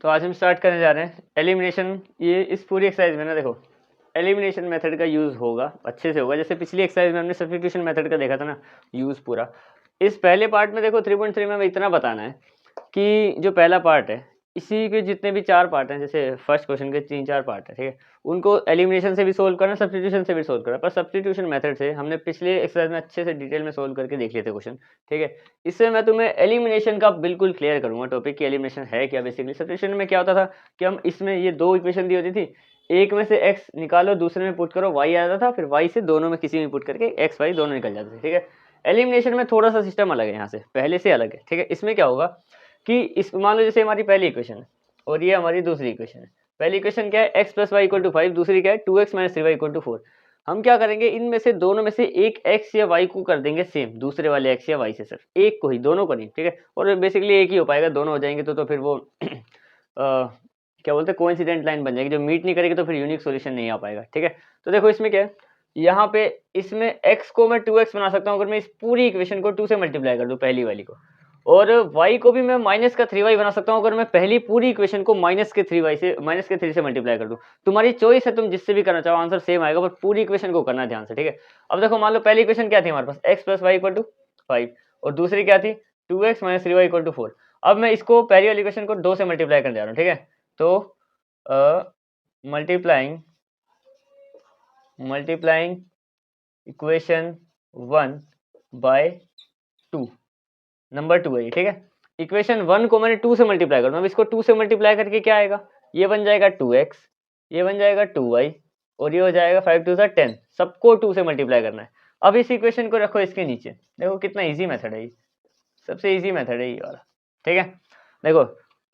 तो आज हम स्टार्ट करने जा रहे हैं एलिमिनेशन। ये इस पूरी एक्सरसाइज में ना देखो एलिमिनेशन मेथड का यूज़ होगा, अच्छे से होगा। जैसे पिछली एक्सरसाइज में हमने सब्स्टिट्यूशन मेथड का देखा था ना यूज़ पूरा। इस पहले पार्ट में देखो 3.3 में हमें इतना बताना है कि जो पहला पार्ट है इसी के जितने भी 4 पार्ट हैं, जैसे फर्स्ट क्वेश्चन के 3-4 पार्ट है, ठीक है, उनको एलिमिनेशन से भी सोल्व करना, सब्स्टिट्यूशन से भी सोल्व करना। पर सब्स्टिट्यूशन मेथड से हमने पिछले एक्सरसाइज में अच्छे से डिटेल में सोल्व करके देख लिए थे क्वेश्चन, ठीक है। इससे मैं तुम्हें एलिमिनेशन का बिल्कुल क्लियर करूंगा टॉपिक की एलिमिनेशन है क्या। बेसिकली सब्स्टिट्यूशन में क्या होता था कि हम इसमें ये 2 इक्वेशन दी होती थी, एक में से x निकालो, दूसरे में पुट करो y आ जाता था, फिर y से दोनों में किसी में पुट करके x y दोनों निकल जाते थे, ठीक है। एलिमिनेशन में थोड़ा सा सिस्टम अलग है, यहाँ से पहले से अलग है, ठीक है। इसमें क्या होगा कि इस मान लो जैसे हमारी पहली इक्वेशन है और ये हमारी दूसरी इक्वेशन है। पहली इक्वेशन क्या है, x + y = 5, दूसरी क्या है 2x - 3y = 4। हम क्या करेंगे, इनमें से दोनों में से एक x या y को कर देंगे सेम, दूसरे वाले x या y से, सिर्फ एक को ही, दोनों को नहीं, ठीक है। और बेसिकली एक ही हो पाएगा, दोनों हो जाएंगे तो फिर वो क्या बोलते हैं, कोइंसिडेंट लाइन बन जाएगी, जो मीट नहीं करेगी तो फिर यूनिक सॉल्यूशन नहीं आ पाएगा, ठीक है। तो देखो इसमें क्या है, यहाँ पे इसमें x को मैं 2x बना सकता हूँ अगर मैं इस पूरी इक्वेशन को 2 से मल्टीप्लाई कर दूँ पहली वाली को, और y को भी मैं -3y बना सकता हूँ अगर मैं पहली पूरी इक्वेशन को -3 से मल्टीप्लाई कर दूँ। तुम्हारी चॉइस है, तुम जिससे भी करना चाहो, आंसर सेम आएगा, पर पूरी इक्वेशन को करना ध्यान से, ठीक है। अब देखो मान लो पहली इक्वेशन क्या थी हमारे पास, x + y = 5 और दूसरी क्या थी 2x - 3y = 4। अब मैं इसको पहली वाली इक्वेशन को 2 से मल्टीप्लाई करने जा रहा हूँ, ठीक है। तो मल्टीप्लाइंग इक्वेशन 1 बाय 2, नंबर 2 है ये, ठीक है। इक्वेशन 1 को मैंने 2 से मल्टीप्लाई करना, अब इसको 2 से मल्टीप्लाई करके क्या आएगा, ये बन जाएगा 2x, ये बन जाएगा 2y और ये हो जाएगा 5 2 10। सबको 2 से मल्टीप्लाई करना है। अब इस इक्वेशन को रखो इसके नीचे, देखो कितना इजी मेथड है ये, सबसे इजी मेथड है ये वाला, ठीक है। देखो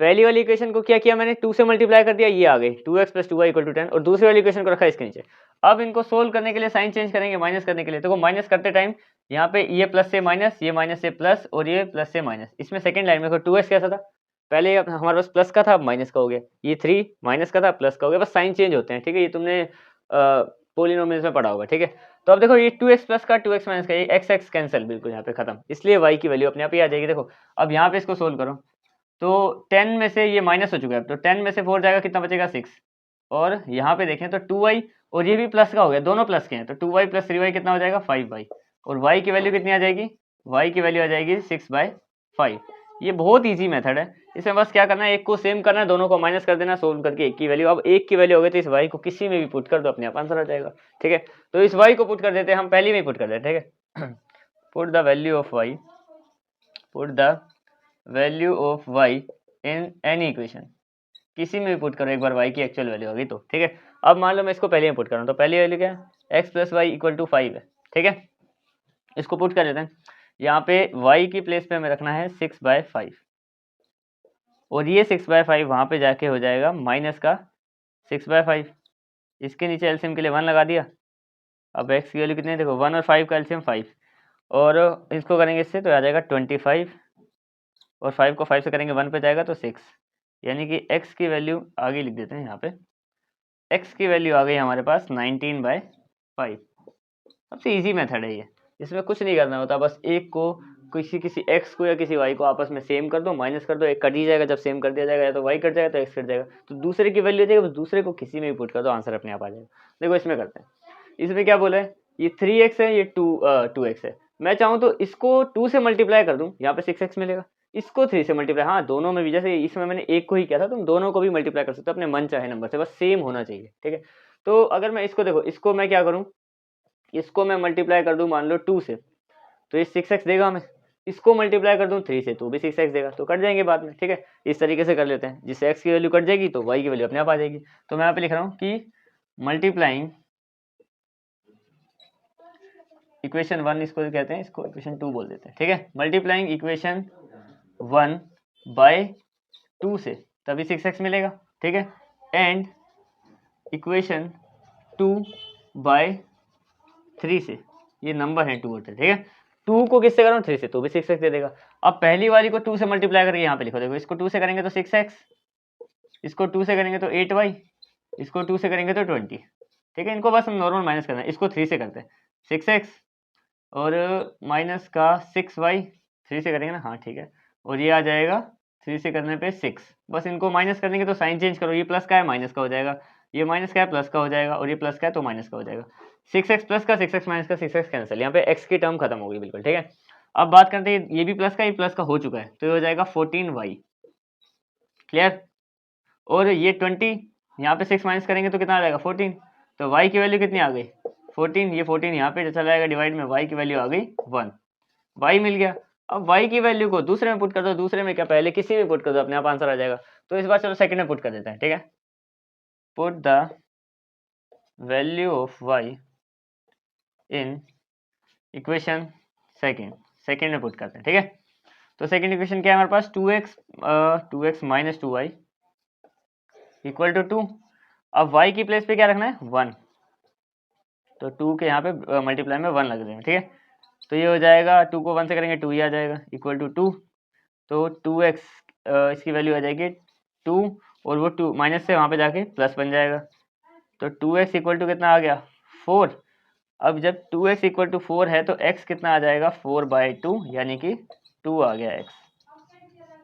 पहली वाली इक्वेशन को क्या किया मैंने, 2 से मल्टीप्लाई कर दिया, ये आ गई 2x + 2y = 10, और दूसरी वाली इक्वेशन को रखा इसके नीचे। अब इनको सोल्व करने के लिए साइन चेंज करेंगे, माइनस करने के लिए। देखो माइनस करते टाइम यहाँ पे ये प्लस से माइनस, ये माइनस से प्लस और ये प्लस से माइनस। इसमें सेकंड लाइन में 2x कैसा था, पहले हमारे पास प्लस का था, अब माइनस का हो गया। ये 3 माइनस का था, प्लस का हो गया, बस साइन चेंज होते हैं, ठीक है। ये तुमने पोलिनोमियल्स में पढ़ा होगा, ठीक है। तो अब देखो ये 2x प्लस का 2x माइनस का, ये x कैंसिल, बिल्कुल यहाँ पे खत्म, इसलिए y की वैल्यू अपने आप ही आ जाएगी। देखो अब यहाँ पे इसको सोल्व करो तो 10 में से ये माइनस हो चुका है, तो 10 में से 4 जाएगा, कितना बचेगा 6। और यहाँ पे देखें तो 2y और ये भी प्लस का हो गया, दोनों प्लस के हैं, तो 2y + 3y कितना हो जाएगा 5y, और y की वैल्यू कितनी आ जाएगी, y की वैल्यू आ जाएगी 6/5। ये बहुत इजी मेथड है, इसमें बस क्या करना है, एक को सेम करना है, दोनों को माइनस कर देना, सोल्व करके एक की वैल्यू। अब एक की वैल्यू हो गई तो इस y को किसी में भी पुट कर दो, अपने आप आंसर आ जाएगा, ठीक है। तो इस y को पुट कर देते हैं हम, पहले में ही पुट कर देते हैं, ठीक है। Put the value of y, put the value of y in any equation, किसी में भी पुट करो, एक बार y की एक्चुअल वैल्यू होगी तो, ठीक है। अब मान लो मैं इसको पहले में पुट कर रहा हूँ, तो पहली वैल्यू क्या है, x + y = 5 है, ठीक है। इसको पुट कर देते हैं, यहाँ पे y की प्लेस पे हमें रखना है 6/5, और ये 6/5 वहाँ पे जाके हो जाएगा माइनस का 6/5। इसके नीचे एलसीएम के लिए 1 लगा दिया। अब x की वैल्यू कितनी है, देखो 1 और 5 का एलसीएम 5, और इसको करेंगे इससे तो आ जाएगा 25, और 5 को 5 से करेंगे 1 पे जाएगा तो 6, यानी कि x की वैल्यू आगे लिख देते हैं, यहाँ पे x की वैल्यू आ गई हमारे पास 19/5। सबसे इजी मेथड है ये, इसमें कुछ नहीं करना होता, बस एक को किसी x को या किसी y को आपस में सेम कर दो, माइनस कर दो, एक कट ही जाएगा, जब सेम कर दिया जाएगा या तो y कट जाएगा तो x कट जाएगा, तो दूसरे की वैल्यू देगा, बस दूसरे को किसी में भी पुट कर दो, आंसर अपने आप आ जाएगा। देखो इसमें करते हैं, इसमें क्या बोला है, ये 3x है, ये 2x है। मैं चाहूँ तो इसको 2 से मल्टीप्लाई कर दूँ, यहाँ पे 6x मिलेगा, इसको 3 से मल्टीप्लाई, हाँ दोनों में भी, जैसे इसमें मैंने एक को ही किया था, तुम दोनों को भी मल्टीप्लाई कर सकते हो अपने मन चाहे नंबर से, बस सेम होना चाहिए, ठीक है। तो अगर मैं इसको देखो, इसको मैं क्या करूँ, इसको मैं मल्टीप्लाई कर दूँ मान लो 2 से, तो ये 6x देगा हमें, इसको मल्टीप्लाई कर दूँ 3 से तो भी 6x देगा, तो कट जाएंगे बाद में, ठीक है। इस तरीके से कर लेते हैं, जिससे x की वैल्यू कट जाएगी तो y की वैल्यू अपने आप आ जाएगी। तो मैं यहाँ पे लिख रहा हूँ कि मल्टीप्लाइंग इक्वेशन 1, इसको कहते हैं, इसको इक्वेशन 2 बोल देते हैं, ठीक है। मल्टीप्लाइंग इक्वेशन 1 बाय 2 से तभी 6x मिलेगा, ठीक है। एंड इक्वेशन 2 बाय 3 से, ये नंबर है 2 होते हैं, ठीक है। 2 को किससे करूँ 3 से, तो भी 6x दे देगा। अब पहली वाली को 2 से मल्टीप्लाई करके यहाँ पे लिखो, देखो इसको 2 से करेंगे तो 6x, इसको 2 से करेंगे तो 8y, इसको 2 से करेंगे तो 20, ठीक है। इनको बस हम नॉर्मल माइनस करना है, इसको 3 से करते हैं 6x और माइनस का 6y, 3 से करेंगे ना, हाँ ठीक है, और ये आ जाएगा 3 से करने पे 6, बस इनको माइनस कर देंगे तो साइन चेंज करो, ये प्लस का है माइनस का हो जाएगा, ये माइनस का है प्लस का हो जाएगा, और ये प्लस का है तो माइनस का हो जाएगा। 6x प्लस का 6x माइनस का 6x कैंसिल, यहाँ पे x की टर्म खत्म हो गई बिल्कुल, ठीक है। अब बात करते हैं, ये भी प्लस का, ये प्लस का हो चुका है, तो ये हो जाएगा 14y, क्लियर। और ये 20, यहाँ पे 6 माइनस करेंगे तो कितना आ जाएगा 14, तो y की वैल्यू कितनी आ गई 14, ये 14 यहाँ पे चला जाएगा डिवाइड में, y की वैल्यू आ गई 1, y मिल गया। अब y की वैल्यू को दूसरे में पुट कर दो, दूसरे में क्या, पहले किसी में पुट कर दो, अपने आप आंसर आ जाएगा। तो इस बार चलो सेकंड में पुट कर देते हैं, ठीक है। Put the value of y in equation second में पुट करते हैं, ठीक है। तो सेकंड इक्वेशन क्या है हमारे पास, 2x minus 2y equal to 2। अब y की प्लेस पे क्या रखना है 1, तो 2 के यहाँ पे मल्टीप्लाई में 1 लग देंगे, ठीक है। तो ये हो जाएगा 2 को 1 से करेंगे 2 ही आ जाएगा इक्वल टू 2, तो 2x इसकी वैल्यू आ जाएगी 2, और वो 2 माइनस से वहाँ पे जाके प्लस बन जाएगा, तो 2x इक्वल टू कितना आ गया 4। अब जब 2x इक्वल टू 4 है तो x कितना आ जाएगा 4/2, यानी कि 2 आ गया x,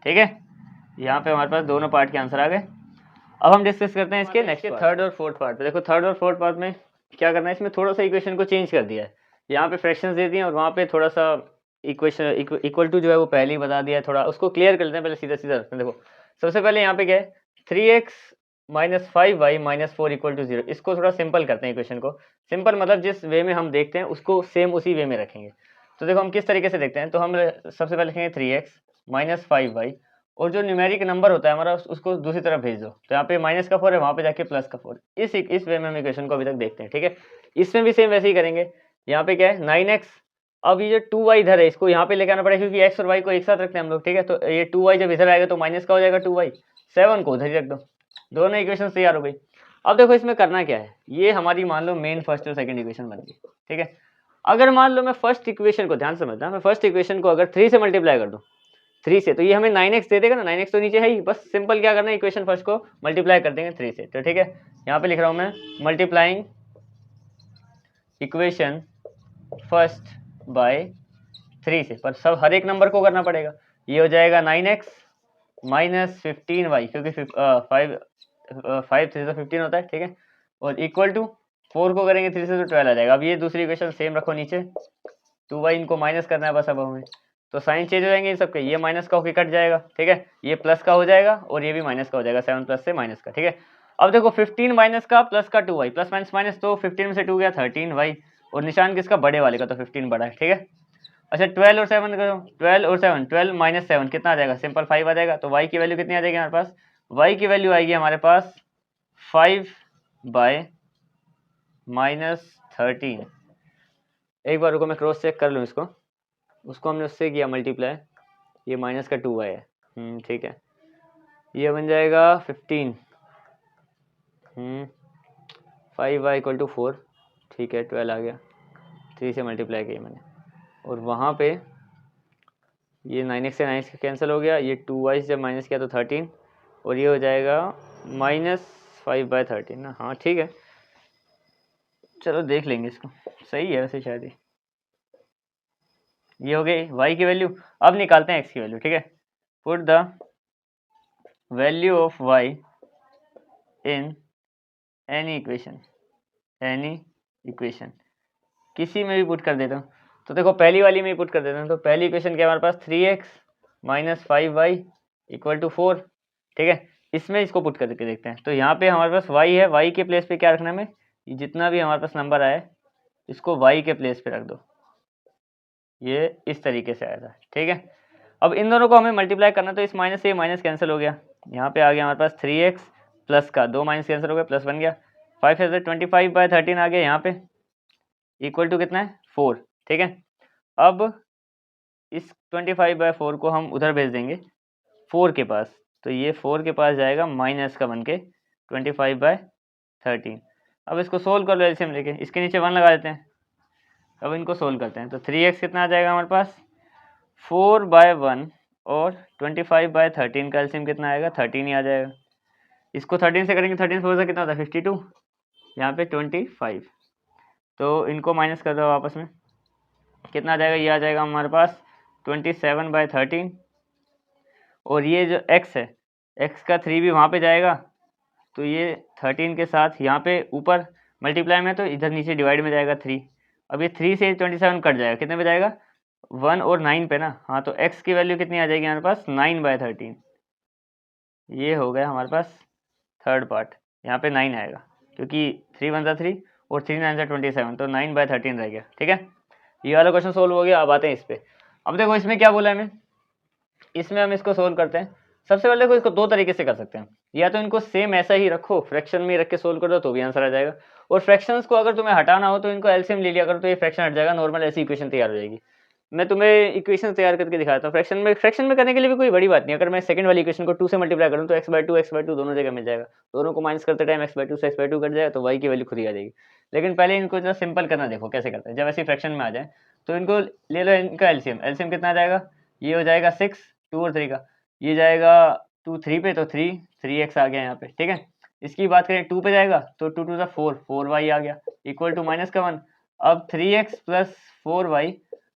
ठीक है। यहाँ पे हमारे पास दोनों पार्ट के आंसर आ गए। अब हम डिस्कस करते हैं इसके नेक्स्ट थर्ड और फोर्थ पार्ट पे। देखो थर्ड और फोर्थ पार्ट में क्या करना है, इसमें थोड़ा सा इक्वेशन को चेंज कर दिया है, यहाँ पे फ्रैक्शंस दे दिए और वहाँ पे थोड़ा सा इक्वेशन इक्वल टू जो है वो पहले ही बता दिया है, थोड़ा उसको क्लियर कर लेते हैं पहले, सीधा सीधा रखते हैं। देखो सबसे पहले यहाँ पे क्या है 3x minus 5y minus 4 equal to 0, इसको थोड़ा सिंपल करते हैं इक्वेशन को। सिंपल मतलब जिस वे में हम देखते हैं उसको सेम उसी वे में रखेंगे। तो देखो हम किस तरीके से देखते हैं, तो हम सबसे पहले लिखेंगे 3x माइनस 5y, और जो न्यूमेरिक नंबर होता है हमारा उसको दूसरी तरफ भेज दो, तो यहाँ पे माइनस का 4 है, वहाँ पे जाके प्लस का 4, इस वे में हम इक्वेशन को अभी तक देखते हैं, ठीक है। इसमें भी सेम वैसे ही करेंगे। यहाँ पे क्या है 9x, अब ये जो 2y इधर है इसको यहाँ पे लेके आना पड़ेगा, क्योंकि x और y को एक साथ रखते हैं हम लोग, ठीक है। तो ये 2y जब इधर आएगा तो माइनस का हो जाएगा 2y, 7 को उधर ही रख दो, दोनों इक्वेशन तैयार हो गई। अब देखो इसमें करना क्या है, ये हमारी मान लो मेन फर्स्ट और सेकंड इक्वेशन बन गई, ठीक है। अगर मान लो मैं फर्स्ट इक्वेशन को, ध्यान समझना, मैं फर्स्ट इक्वेशन को अगर 3 से मल्टीप्लाई कर दूं, 3 से, तो ये हमें 9x दे देगा ना, 9x तो नीचे है ही, बस सिंपल क्या करना है इक्वेशन फर्स्ट को मल्टीप्लाई कर देंगे 3 से, तो ठीक है। यहाँ पे लिख रहा हूँ मैं मल्टीप्लाइंग इक्वेशन फर्स्ट बाय 3 से, पर सब हर एक नंबर को करना पड़ेगा। ये हो जाएगा 9x माइनस 15y, क्योंकि 5 3 से 15 होता है, ठीक है, और इक्वल टू 4 को करेंगे 3 से तो 12 आ जाएगा। अब ये दूसरी इक्वेशन सेम रखो नीचे, 2y इनको माइनस करना है बस अब हमें, तो साइन चेंज हो जाएंगे इन सबके, ये माइनस का होके कट जाएगा, ठीक है, ये प्लस का हो जाएगा और ये भी माइनस का हो जाएगा, 7 प्लस से माइनस का, ठीक है। अब देखो 15 माइनस का प्लस का 2y, प्लस माइनस माइनस, तो 15 में से 2 गया 13y, और निशान किसका, बड़े वाले का, तो 15 बड़ा है, ठीक है। अच्छा 12 और 7 करो, 12 और 7, 12 माइनस 7 कितना आ जाएगा, सिंपल 5 आ जाएगा। तो y की वैल्यू कितनी आ जाएगी हमारे पास, y की वैल्यू आएगी हमारे पास 5 बाय माइनस 13। एक बार रुको मैं क्रॉस चेक कर लूँ इसको, उसको हमने उससे किया मल्टीप्लाई, ये माइनस का 2y है, ठीक है, ये बन जाएगा 15, 5y इक्वल टू 4, ठीक है, 12 आ गया, 3 से मल्टीप्लाई किया मैंने, और वहाँ पे ये 9x से 9x कैंसिल हो गया, ये 2y से जब माइनस किया तो 13, और ये हो जाएगा माइनस 5/13 ना, हाँ ठीक है, चलो देख लेंगे इसको, सही है वैसे शायद ये हो गई y की वैल्यू। अब निकालते हैं x की वैल्यू, ठीक है। Put the value of y in any equation, किसी में भी पुट कर देता हूँ। तो देखो पहली वाली में ही पुट कर देता हूँ, तो पहली इक्वेशन क्या हमारे पास 3x minus 5y equal to 4, ठीक है। इसमें इसको पुट करके देखते हैं, तो यहाँ पे हमारे पास y है, y के प्लेस पे क्या रखना है, जितना भी हमारे पास नंबर आए इसको y के प्लेस पे रख दो, ये इस तरीके से आया था, ठीक है। अब इन दोनों को हमें मल्टीप्लाई करना, तो इस माइनस से ये माइनस कैंसिल हो गया, यहाँ पे आ गया हमारे पास 3x प्लस का 2 माइनस कैंसिल हो गया, प्लस बन गया, 5 से 25/13 आ गया यहाँ पे, इक्वल टू कितना है 4, ठीक है। अब इस 25/4 को हम उधर भेज देंगे 4 के पास, तो ये 4 के पास जाएगा माइनस का बन के 25/13। अब इसको सोल्व कर लो एलसीएम लेके, इसके नीचे 1 लगा देते हैं, अब इनको सोल्व करते हैं, तो 3x कितना आ जाएगा हमारे पास 4/1, और 25/13 का एलसीएम कितना आएगा 13 ही आ जाएगा। इसको 13 से करेंगे, 13 से कितना होता है 52, यहाँ पे 25, तो इनको माइनस कर दो आपस में, कितना आ जाएगा, ये आ जाएगा हमारे पास 27/13, और ये जो x है, x का 3 भी वहाँ पे जाएगा, तो ये 13 के साथ यहाँ पे ऊपर मल्टीप्लाई में, तो इधर नीचे डिवाइड में जाएगा 3। अब ये 3 से 27 कट जाएगा, कितने पे जाएगा, 1 और 9 पे ना। हाँ, तो x की वैल्यू कितनी आ जाएगी हमारे पास, 9/13। ये हो गया हमारे पास थर्ड पार्ट, यहाँ पे 9 आएगा क्योंकि 3 1 सा 3 और 3 9 सा 27, तो 9/13 रह गया। ठीक है, ये वाला क्वेश्चन सोल्व हो गया। अब आते हैं इस पे। अब देखो इसमें क्या बोला है हमें, इसमें हम इसको सोल्व करते हैं। सबसे पहले देखो इसको दो तरीके से कर सकते हैं, या तो इनको सेम ऐसा ही रखो, फ्रैक्शन में रख के सोल्व कर दो तो भी आंसर आ जाएगा, और फ्रैक्शंस को अगर तुम्हें हटाना हो तो इनको एलसीएम ले लिया करो, तो ये फ्रैक्शन हट जाएगा, नॉर्मल ऐसी इक्वेशन तैयार हो जाएगी। मैं तुम्हें इक्वेशन तैयार करके दिखाता हूँ। फ्रैक्शन में करने के लिए भी कोई बड़ी बात नहीं। अगर मैं सेकंड वाली इक्वेशन को 2 से मल्टीप्लाई करूँ तो x/2 दोनों जगह मिल जाएगा, दोनों को माइनस करते टाइम x/2 से x/2 कट जाएगा, तो y की वैल्यू खुद ही आ जाएगी। लेकिन पहले इनको जरा सिंपल करना देखो कैसे करते हैं। जब ऐसी फ्रैक्शन में आ जाए तो इनको ले लो, इनका एलसीएम कितना आ जाएगा, ये हो जाएगा 6, 2 और 3 का, ये जाएगा 2 3 पे, तो 3x आ गया यहाँ पे। ठीक है, इसकी बात करें 2 पे जाएगा तो 2 2 4y आ गया, इक्वल टू माइनस का 1। अब 3x प्लस 4y,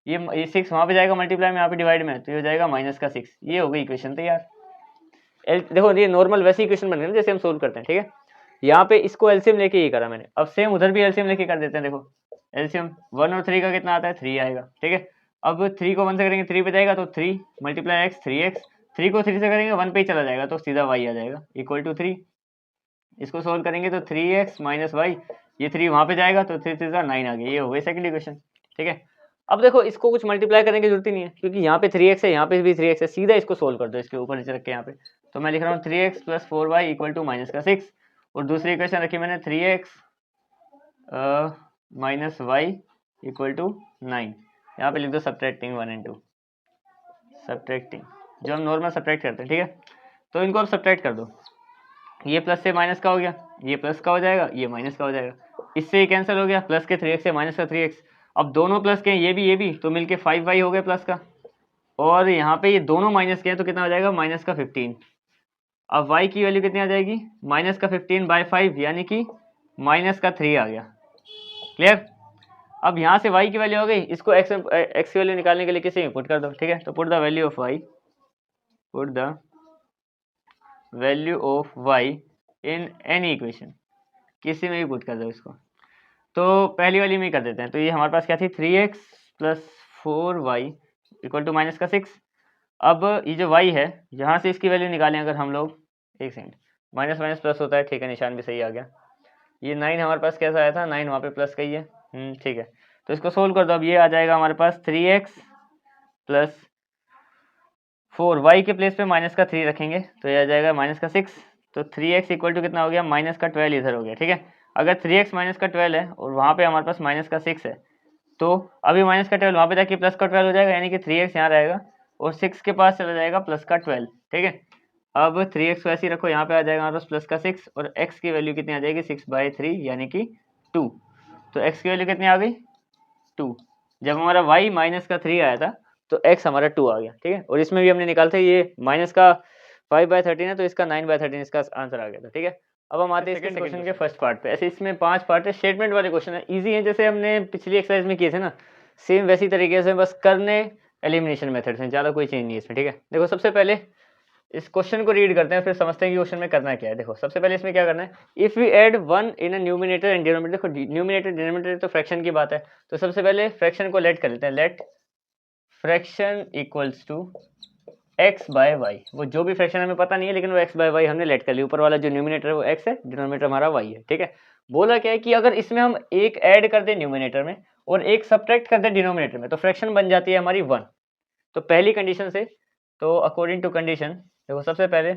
ये 6 वहाँ पे जाएगा मल्टीप्लाई में, यहाँ पे डिवाइड में, तो ये हो जाएगा माइनस का 6। ये हो गई इक्वेशन तैयार। देखो ये नॉर्मल वैसी इक्वेशन बन गई ना जैसे हम सोल्व करते हैं। ठीक है, यहाँ पे इसको एलसीएम लेके ये करा मैंने। अब सेम उधर भी एलसीएम लेके कर देते हैं। देखो एलसीएम 1 और 3 का कितना आता है, 3 आएगा। ठीक है, अब 3 को 1 से करेंगे 3 पे जाएगा, तो 3 मल्टीप्लाई x 3x, 3 को 3 से करेंगे 1 पे ही चला जाएगा, तो सीधा y आ जाएगा इक्वल टू 3। इसको सोल्व करेंगे तो 3x माइनस वाई, ये 3 वहाँ पे जाएगा, तो 3 3 9 आ गया। ये हो गई सेकंड इक्वेशन। ठीक है, अब देखो इसको कुछ मल्टीप्लाई करने की जरूरत ही नहीं है, क्योंकि यहाँ पे 3x है, यहाँ पे भी 3x है, सीधा इसको सोल्व कर दो इसके ऊपर नीचे रख के यहाँ पे। तो मैं लिख रहा हूँ 3x plus 4y equal to minus का 6, और दूसरी इक्वेशन रखी मैंने 3x minus Y equal to 9। यहाँ पे लिख दो सब्ट्रैक्टिंग 1 and 2, सब्ट्रैक्टिंग जो हम नॉर्मल सब्ट्रैक्ट करते हैं। ठीक है, तो इनको अब सब्ट्रैक्ट कर दो, ये प्लस से माइनस का हो गया, ये प्लस का हो जाएगा, ये माइनस का हो जाएगा, इससे ये कैंसिल हो गया, प्लस के 3x से माइनस का 3x। अब दोनों प्लस के ये भी तो मिलके 5y हो गया प्लस का, और यहाँ पे ये दोनों माइनस के हैं, तो कितना हो जाएगा, माइनस का 15। अब y की वैल्यू कितनी आ जाएगी, माइनस का 15/5, यानी कि माइनस का 3 आ गया। क्लियर। अब यहाँ से y की वैल्यू हो गई, इसको x की वैल्यू निकालने के लिए किसी में पुट कर दो। ठीक है, तो put the value of y, put the value of y in any equation, किसी में भी पुट कर दो इसको। तो पहली वाली में ही कर देते हैं। तो ये हमारे पास क्या थी, 3x plus 4y equal to minus का 6। अब ये जो y है, यहाँ से इसकी वैल्यू निकालें अगर हम लोग, एक सेकंड, माइनस माइनस प्लस होता है। ठीक है, निशान भी सही आ गया। ये 9 हमारे पास कैसा आया था, 9 वहाँ पे प्लस का ही है। ठीक है, तो इसको सोल्व कर दो। अब ये आ जाएगा हमारे पास 3x प्लस 4y के प्लेस पे माइनस का 3 रखेंगे, तो ये आ जाएगा माइनस का 6। तो 3x इक्वल टू कितना हो गया, माइनस का 12 इधर हो गया। ठीक है, अगर 3x माइनस का 12 है और वहाँ पे हमारे पास माइनस का 6 है, तो अभी माइनस का 12 वहाँ पे जाके प्लस का 12 हो जाएगा, यानी कि 3x यहाँ रहेगा और 6 के पास चला जाएगा प्लस का 12। ठीक है, अब 3x को ऐसे ही रखो, यहाँ पे आ जाएगा हमारे पास प्लस का 6, और x की वैल्यू कितनी आ जाएगी, 6/3 यानी कि 2। तो x की वैल्यू कितनी आ गई, 2। जब हमारा y माइनस का 3 आया था तो x हमारा 2 आ गया। ठीक है, और इसमें भी हमने निकाला था, ये माइनस का 5/13 है, तो इसका 9/13 इसका आंसर आ गया था। ठीक है, अब हम आते हैं सेकंड क्वेश्चन के फर्स्ट पार्ट पे। ऐसे इसमें 5 पार्ट है, स्टेटमेंट वाले क्वेश्चन है, इजी है, जैसे हमने पिछली एक्सरसाइज में किए थे ना, सेम वैसी तरीके से, बस करने एलिमिनेशन मेथड से, ज़्यादा कोई चेंज नहीं है इसमें। ठीक है, देखो सबसे पहले इस क्वेश्चन को रीड करते हैं, फिर समझते हैं कि क्वेश्चन में करना क्या है। देखो सबसे पहले इसमें क्या करना है, if we add 1 in a numerator and denominator. देखो न्यूमिनेटर डिनोमिनेटर तो फ्रैक्शन की बात है, तो सबसे पहले फ्रैक्शन को लेट कर लेते हैं। Let fraction equals to x/y। वो जो भी फ्रैक्शन हमें पता नहीं है, लेकिन वो x/y हमने लेट कर लिया। ऊपर वाला जो न्यूमिनेटर है वो x है, डिनोमिनेटर हमारा y है। ठीक है, बोला क्या है कि अगर इसमें हम एक ऐड कर दें न्यूमिनेटर में और एक सब्ट्रैक्ट कर दें डिनोमिनेटर में, तो फ्रैक्शन बन जाती है हमारी 1। तो पहली कंडीशन से, तो अकॉर्डिंग टू कंडीशन, देखो सबसे पहले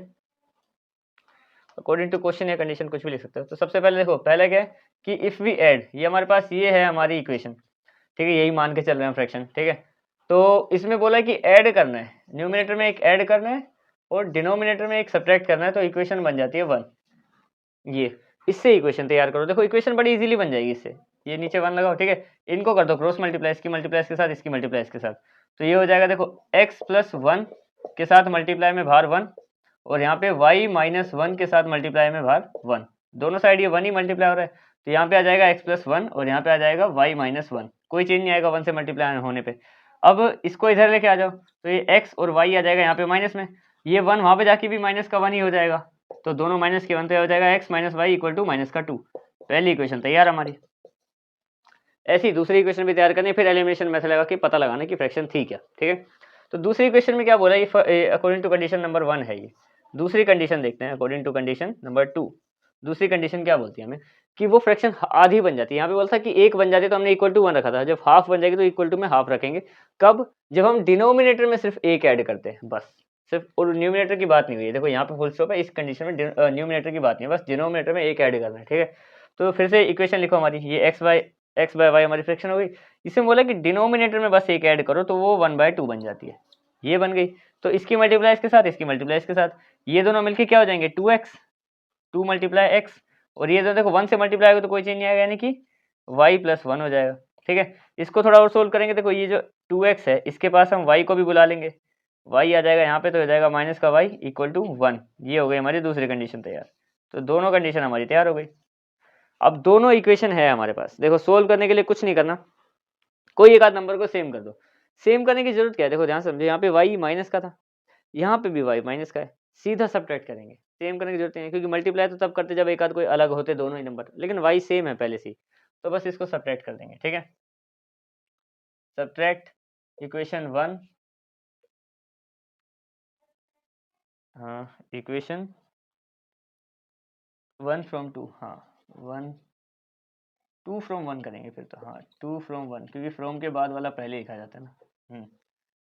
अकॉर्डिंग टू क्वेश्चन या कंडीशन कुछ भी लिख सकते हो। तो सबसे पहले देखो, पहले क्या है कि इफ़ वी ऐड, ये हमारे पास ये है हमारी इक्वेशन। ठीक है, यही मान के चल रहे हैं फ्रैक्शन। ठीक है, तो इसमें बोला है कि ऐड करना है, न्यूमिनेटर में एक ऐड करना है और डिनोमिनेटर में एक सब्ट्रैक्ट करना है, तो इक्वेशन बन जाती है 1। ये इससे इक्वेशन तैयार करो। देखो इक्वेशन बड़ी इजीली बन जाएगी इससे। ये नीचे 1 लगाओ। ठीक है, इनको कर दो क्रॉस मल्टीप्लाई, इसकी मल्टीप्लाई इसके साथ, इसकी मल्टीप्लाई इसके साथ, तो ये हो जाएगा। देखो x प्लस 1 के साथ मल्टीप्लाई में भार 1, और यहाँ पे y माइनस 1 के साथ मल्टीप्लाई में भार 1, दोनों साइड ये 1 ही मल्टीप्लाई हो रहा है, तो यहाँ पे आ जाएगा x प्लस 1 और यहाँ पे आ जाएगा y माइनस 1। कोई चेंज नहीं आएगा 1 से मल्टीप्लाई होने पे। अब इसको इधर लेके आ जाओ, तो ये x और y आ जाएगा यहाँ पे माइनस में। ये 1 वहाँ पे जाके भी माइनस का 1 ही हो जाएगा, तो दोनों माइनस के 1 तो हो जाएगा x minus Y equal to minus का 2। पहली इक्वेशन तैयार हमारी। ऐसी दूसरी इक्वेशन भी तैयार करनी, फिर एलिमिनेशन मेथड लगा के पता लगाना कि फ्रैक्शन थी क्या, ठीक है। तो दूसरी इक्वेशन में क्या बोला, ये अकॉर्डिंग टू कंडीशन नंबर 1 है ये। दूसरी कंडीशन देखते हैं अकॉर्डिंग टू कंडीशन नंबर 2। दूसरी कंडीशन क्या बोलती है हमें कि वो फ्रैक्शन आधी बन जाती है। यहाँ पे बोलता है कि एक बन जाती है तो हमने इक्वल टू 1 रखा था, जब हाफ बन जाएगी तो इक्वल टू में हाफ रखेंगे। कब? जब हम डिनोमिनेटर में सिर्फ एक ऐड करते हैं बस, सिर्फ, और न्यूमिनेटर की बात नहीं हुई है। देखो यहाँ पे फुल स्टॉप है, इस कंडीशन में न्यूमिनेटर की बात नहीं है, बस डिनोमिनेटर में एक ऐड करना है, ठीक है। तो फिर से इक्वेशन लिखो हमारी, ये एक्स बाय वाई हमारी फ्रैक्शन हो गई। इसमें बोला कि डिनोमिनेटर में बस एक ऐड करो तो वो 1/2 बन जाती है, ये बन गई। तो इसकी मल्टीप्लाई इसके साथ, इसकी मल्टीप्लाई इसके साथ, ये दोनों मिलके क्या हो जाएंगे 2x, 2 मल्टीप्लाई एक्स, और ये तो देखो 1 से मल्टीप्लाई होगा तो कोई चेंज नहीं आएगा, यानी कि y प्लस 1 हो जाएगा, ठीक है। इसको थोड़ा और सोल्व करेंगे, देखो ये जो 2x है इसके पास हम y को भी बुला लेंगे, y आ जाएगा यहाँ पे, तो हो जाएगा माइनस का y इक्वल टू 1। ये हो गई हमारी दूसरी कंडीशन तैयार। तो दोनों कंडीशन हमारी तैयार हो गई। अब दोनों इक्वेशन है हमारे पास, देखो सोल्व करने के लिए कुछ नहीं करना, कोई एक आध नंबर को सेम कर दो। सेम करने की जरूरत क्या है, देखो ध्यान समझो, यहाँ पे y माइनस का था, यहाँ पे भी y माइनस का है, सीधा सब्ट्रैक्ट करेंगे, सेम करने की जरूरत नहीं है, क्योंकि मल्टीप्लाई तो तब करते जब एक आध कोई अलग होते दोनों ही नंबर, लेकिन y सेम है पहले से, तो बस इसको सब्ट्रैक्ट कर देंगे, ठीक है। सब्ट्रैक्ट इक्वेशन 1, हाँ इक्वेशन 1 फ्रॉम 2, हाँ 1 2 फ्रॉम 1 करेंगे फिर तो, हाँ 2 फ्रॉम 1, क्योंकि फ्रॉम के बाद वाला पहले लिखा जाता है ना।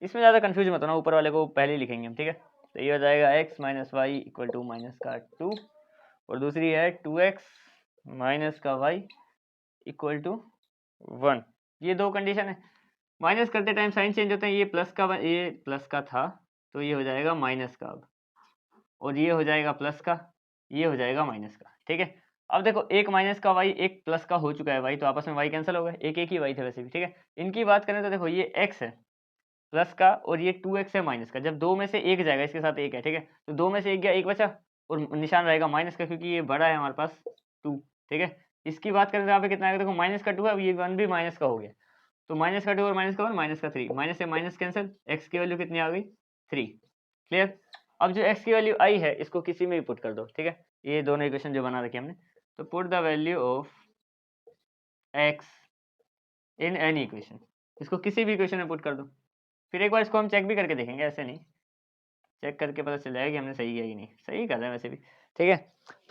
इसमें ज़्यादा कंफ्यूज मत होना, ऊपर वाले को पहले ही लिखेंगे हम, ठीक है। तो ये हो जाएगा x minus Y equal to minus का 2, और दूसरी है 2x माइनस का y इक्वल टू 1। ये दो कंडीशन है। माइनस करते टाइम साइन चेंज होते हैं, ये प्लस का था तो ये हो जाएगा माइनस का अब, और ये हो जाएगा प्लस का, ये हो जाएगा माइनस का, ठीक है। अब देखो एक माइनस का y एक प्लस का हो चुका है y, तो आपस में y कैंसिल हो गए, एक एक ही y थे वैसे भी, ठीक है। इनकी बात करें तो देखो ये x है प्लस का, और ये 2x है माइनस का, जब दो में से एक जाएगा, इसके साथ एक है, ठीक है, तो दो में से एक गया, एक बचा, और निशान रहेगा माइनस का, क्योंकि ये बड़ा है हमारे पास 2, ठीक है। इसकी बात करें तो यहाँ पे कितना आएगा, देखो माइनस का 2 है, अब ये 1 भी माइनस का हो गया, तो माइनस का 2 और माइनस का 1 माइनस का 3, माइनस से माइनस कैंसिल, x की वैल्यू कितनी आ गई 3, क्लियर। अब जो x की वैल्यू आई है इसको किसी में भी पुट कर दो, ठीक है। ये दोनों इक्वेशन जो बना रखी हमने, तो put the value of x in any equation, इसको किसी भी इक्वेशन में पुट कर दो। फिर एक बार इसको हम चेक भी करके देखेंगे, ऐसे नहीं, चेक करके पता चल जाएगा कि हमने सही किया कि नहीं, सही कर रहे हैं वैसे भी, ठीक है।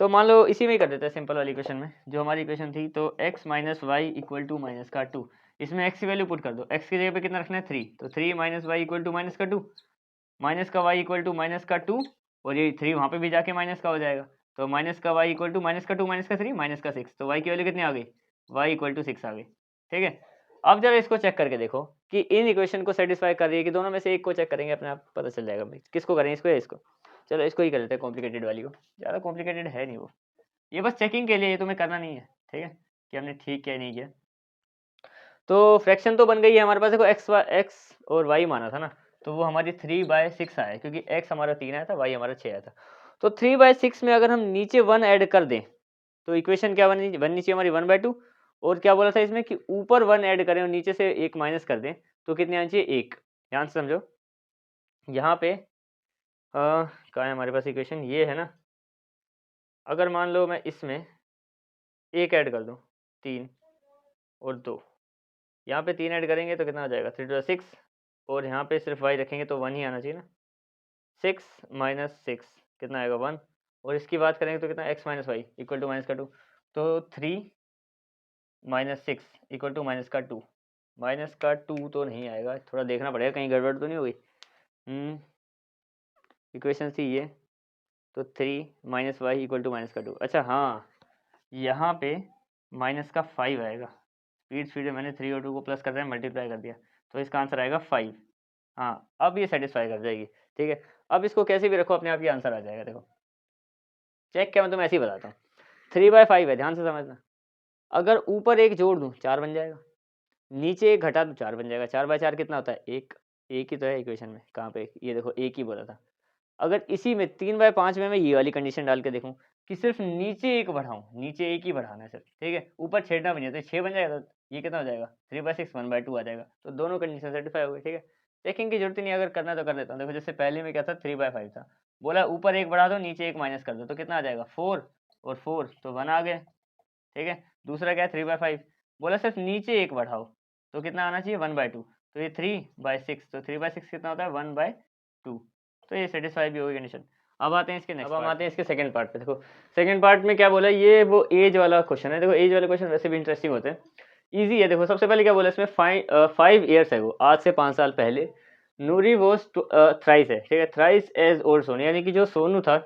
तो मान लो इसी में ही कर देते हैं, सिंपल वाली इक्वेशन में जो हमारी इक्वेशन थी, तो x minus Y equal to minus का 2, इसमें x की वैल्यू पुट कर दो, x की जगह पे कितना रखना है 3, तो 3 minus Y equal to minus का 2, माइनस का y इक्वल टू माइनस का 2, और ये 3 वहाँ पे भी जाके माइनस का हो जाएगा, तो माइनस का y इक्वल टू माइनस का 2 माइनस का 3 माइनस का 6, तो y की वैल्यू कितनी आ गई, y इक्वल टू 6 आ गई, ठीक है। अब जरा इसको चेक करके देखो कि इन इक्वेशन को सेटिस्फाई कर रही है कि, दोनों में से एक को चेक करेंगे, अपने आप पता चल जाएगा भाई किसको करें, इसको या इसको। चलो इसको ही कर लेते हैं, कॉम्प्लिकेटेड वाली को, ज़्यादा कॉम्प्लिकेटेड है नहीं वो, ये बस चेकिंग के लिए, ये तुम्हें करना नहीं है, ठीक है, कि हमने ठीक किया नहीं किया। तो फ्रैक्शन तो बन गई है हमारे पास, देखो एक्स और वाई माना था ना, तो वो हमारी 3/6 आया, क्योंकि एक्स हमारा 3 आया था, वाई हमारा 6 आया था। तो 3/6 में अगर हम नीचे 1 ऐड कर दें तो इक्वेशन क्या बननी चाहिए हमारी 1/2, और क्या बोला था इसमें कि ऊपर 1 ऐड करें और नीचे से एक माइनस कर दें, तो कितनी आनी चाहिए 1। ध्यान से समझो, यहाँ पे कहाँ है हमारे पास इक्वेशन, ये है ना। अगर मान लो मैं इसमें एक ऐड कर दूँ, 3 और 2, यहाँ पे 3 ऐड करेंगे तो कितना हो जाएगा 3 to 6, और यहाँ पे सिर्फ y रखेंगे तो 1 ही आना चाहिए ना, 6 माइनस 6 कितना आएगा 1, और इसकी बात करेंगे तो कितना x minus Y equal to minus का 2, तो 3 माइनस 6 इक्वल टू माइनस का 2, माइनस का 2 तो नहीं आएगा, थोड़ा देखना पड़ेगा कहीं गड़बड़ तो नहीं हुई। इक्वेशन थी ये, तो 3 minus Y equal to minus का 2, अच्छा हाँ, यहाँ पे माइनस का 5 आएगा, स्पीड में मैंने 3 और 2 को प्लस कर रहे हैं, मल्टीप्लाई कर दिया, तो इसका आंसर आएगा 5। हाँ अब ये सेटिस्फाई कर जाएगी, ठीक है। अब इसको कैसे भी रखो, अपने आप ये आंसर आ जाएगा, देखो चेक क्या, मैं तुम्हें ऐसे ही बताता हूँ। 3/5 है, ध्यान से समझना, अगर ऊपर एक जोड़ दूँ 4 बन जाएगा, नीचे एक घटा दूँ 4 बन जाएगा, 4/4 कितना होता है, एक ही तो है इक्वेशन में, कहाँ पे ये देखो एक ही बोला था। अगर इसी में 3/5 में मैं ये वाली कंडीशन डाल के देखूँ कि सिर्फ नीचे एक बढ़ाऊँ, नीचे एक ही बढ़ाना है सिर्फ, ठीक है, ऊपर छेड़ना भी नहीं है, तो 6 बन जाएगा, तो ये कितना हो जाएगा 3/6 1/2 आ जाएगा, तो दोनों कंडीशन सेटिस्फाई हो गई, ठीक है। चेकिंग की जरूरत ही नहीं, अगर करना तो कर देता हूँ। देखो जैसे पहले में क्या था, 3/5 था, बोला ऊपर एक बढ़ा दो नीचे एक माइनस कर दो, तो कितना आ जाएगा 4 और 4 तो 1 आ गया, ठीक है। दूसरा क्या है 3/5, बोला सिर्फ नीचे एक बढ़ाओ, तो कितना आना चाहिए 1/2, तो ये 3/6, तो 3/6 कितना होता है 1/2, तो ये सेटिस्फाई भी होगी कंडीशन। अब आते हैं इसके नेक्स्ट, अब हम आते हैं इसके सेकंड पार्ट पे। देखो सेकंड पार्ट में क्या बोला, ये वो एज वाला क्वेश्चन है। देखो एज वाले क्वेश्चन वैसे भी इंटरेस्टिंग होते हैं, इजी है। देखो सबसे पहले क्या बोला इसमें, 5 ईयर्स है वो, आज से 5 साल पहले, नूरी वॉज थ्राइस है, ठीक है, थ्राइस एज ओल्ड सोनू, यानी कि जो सोनू था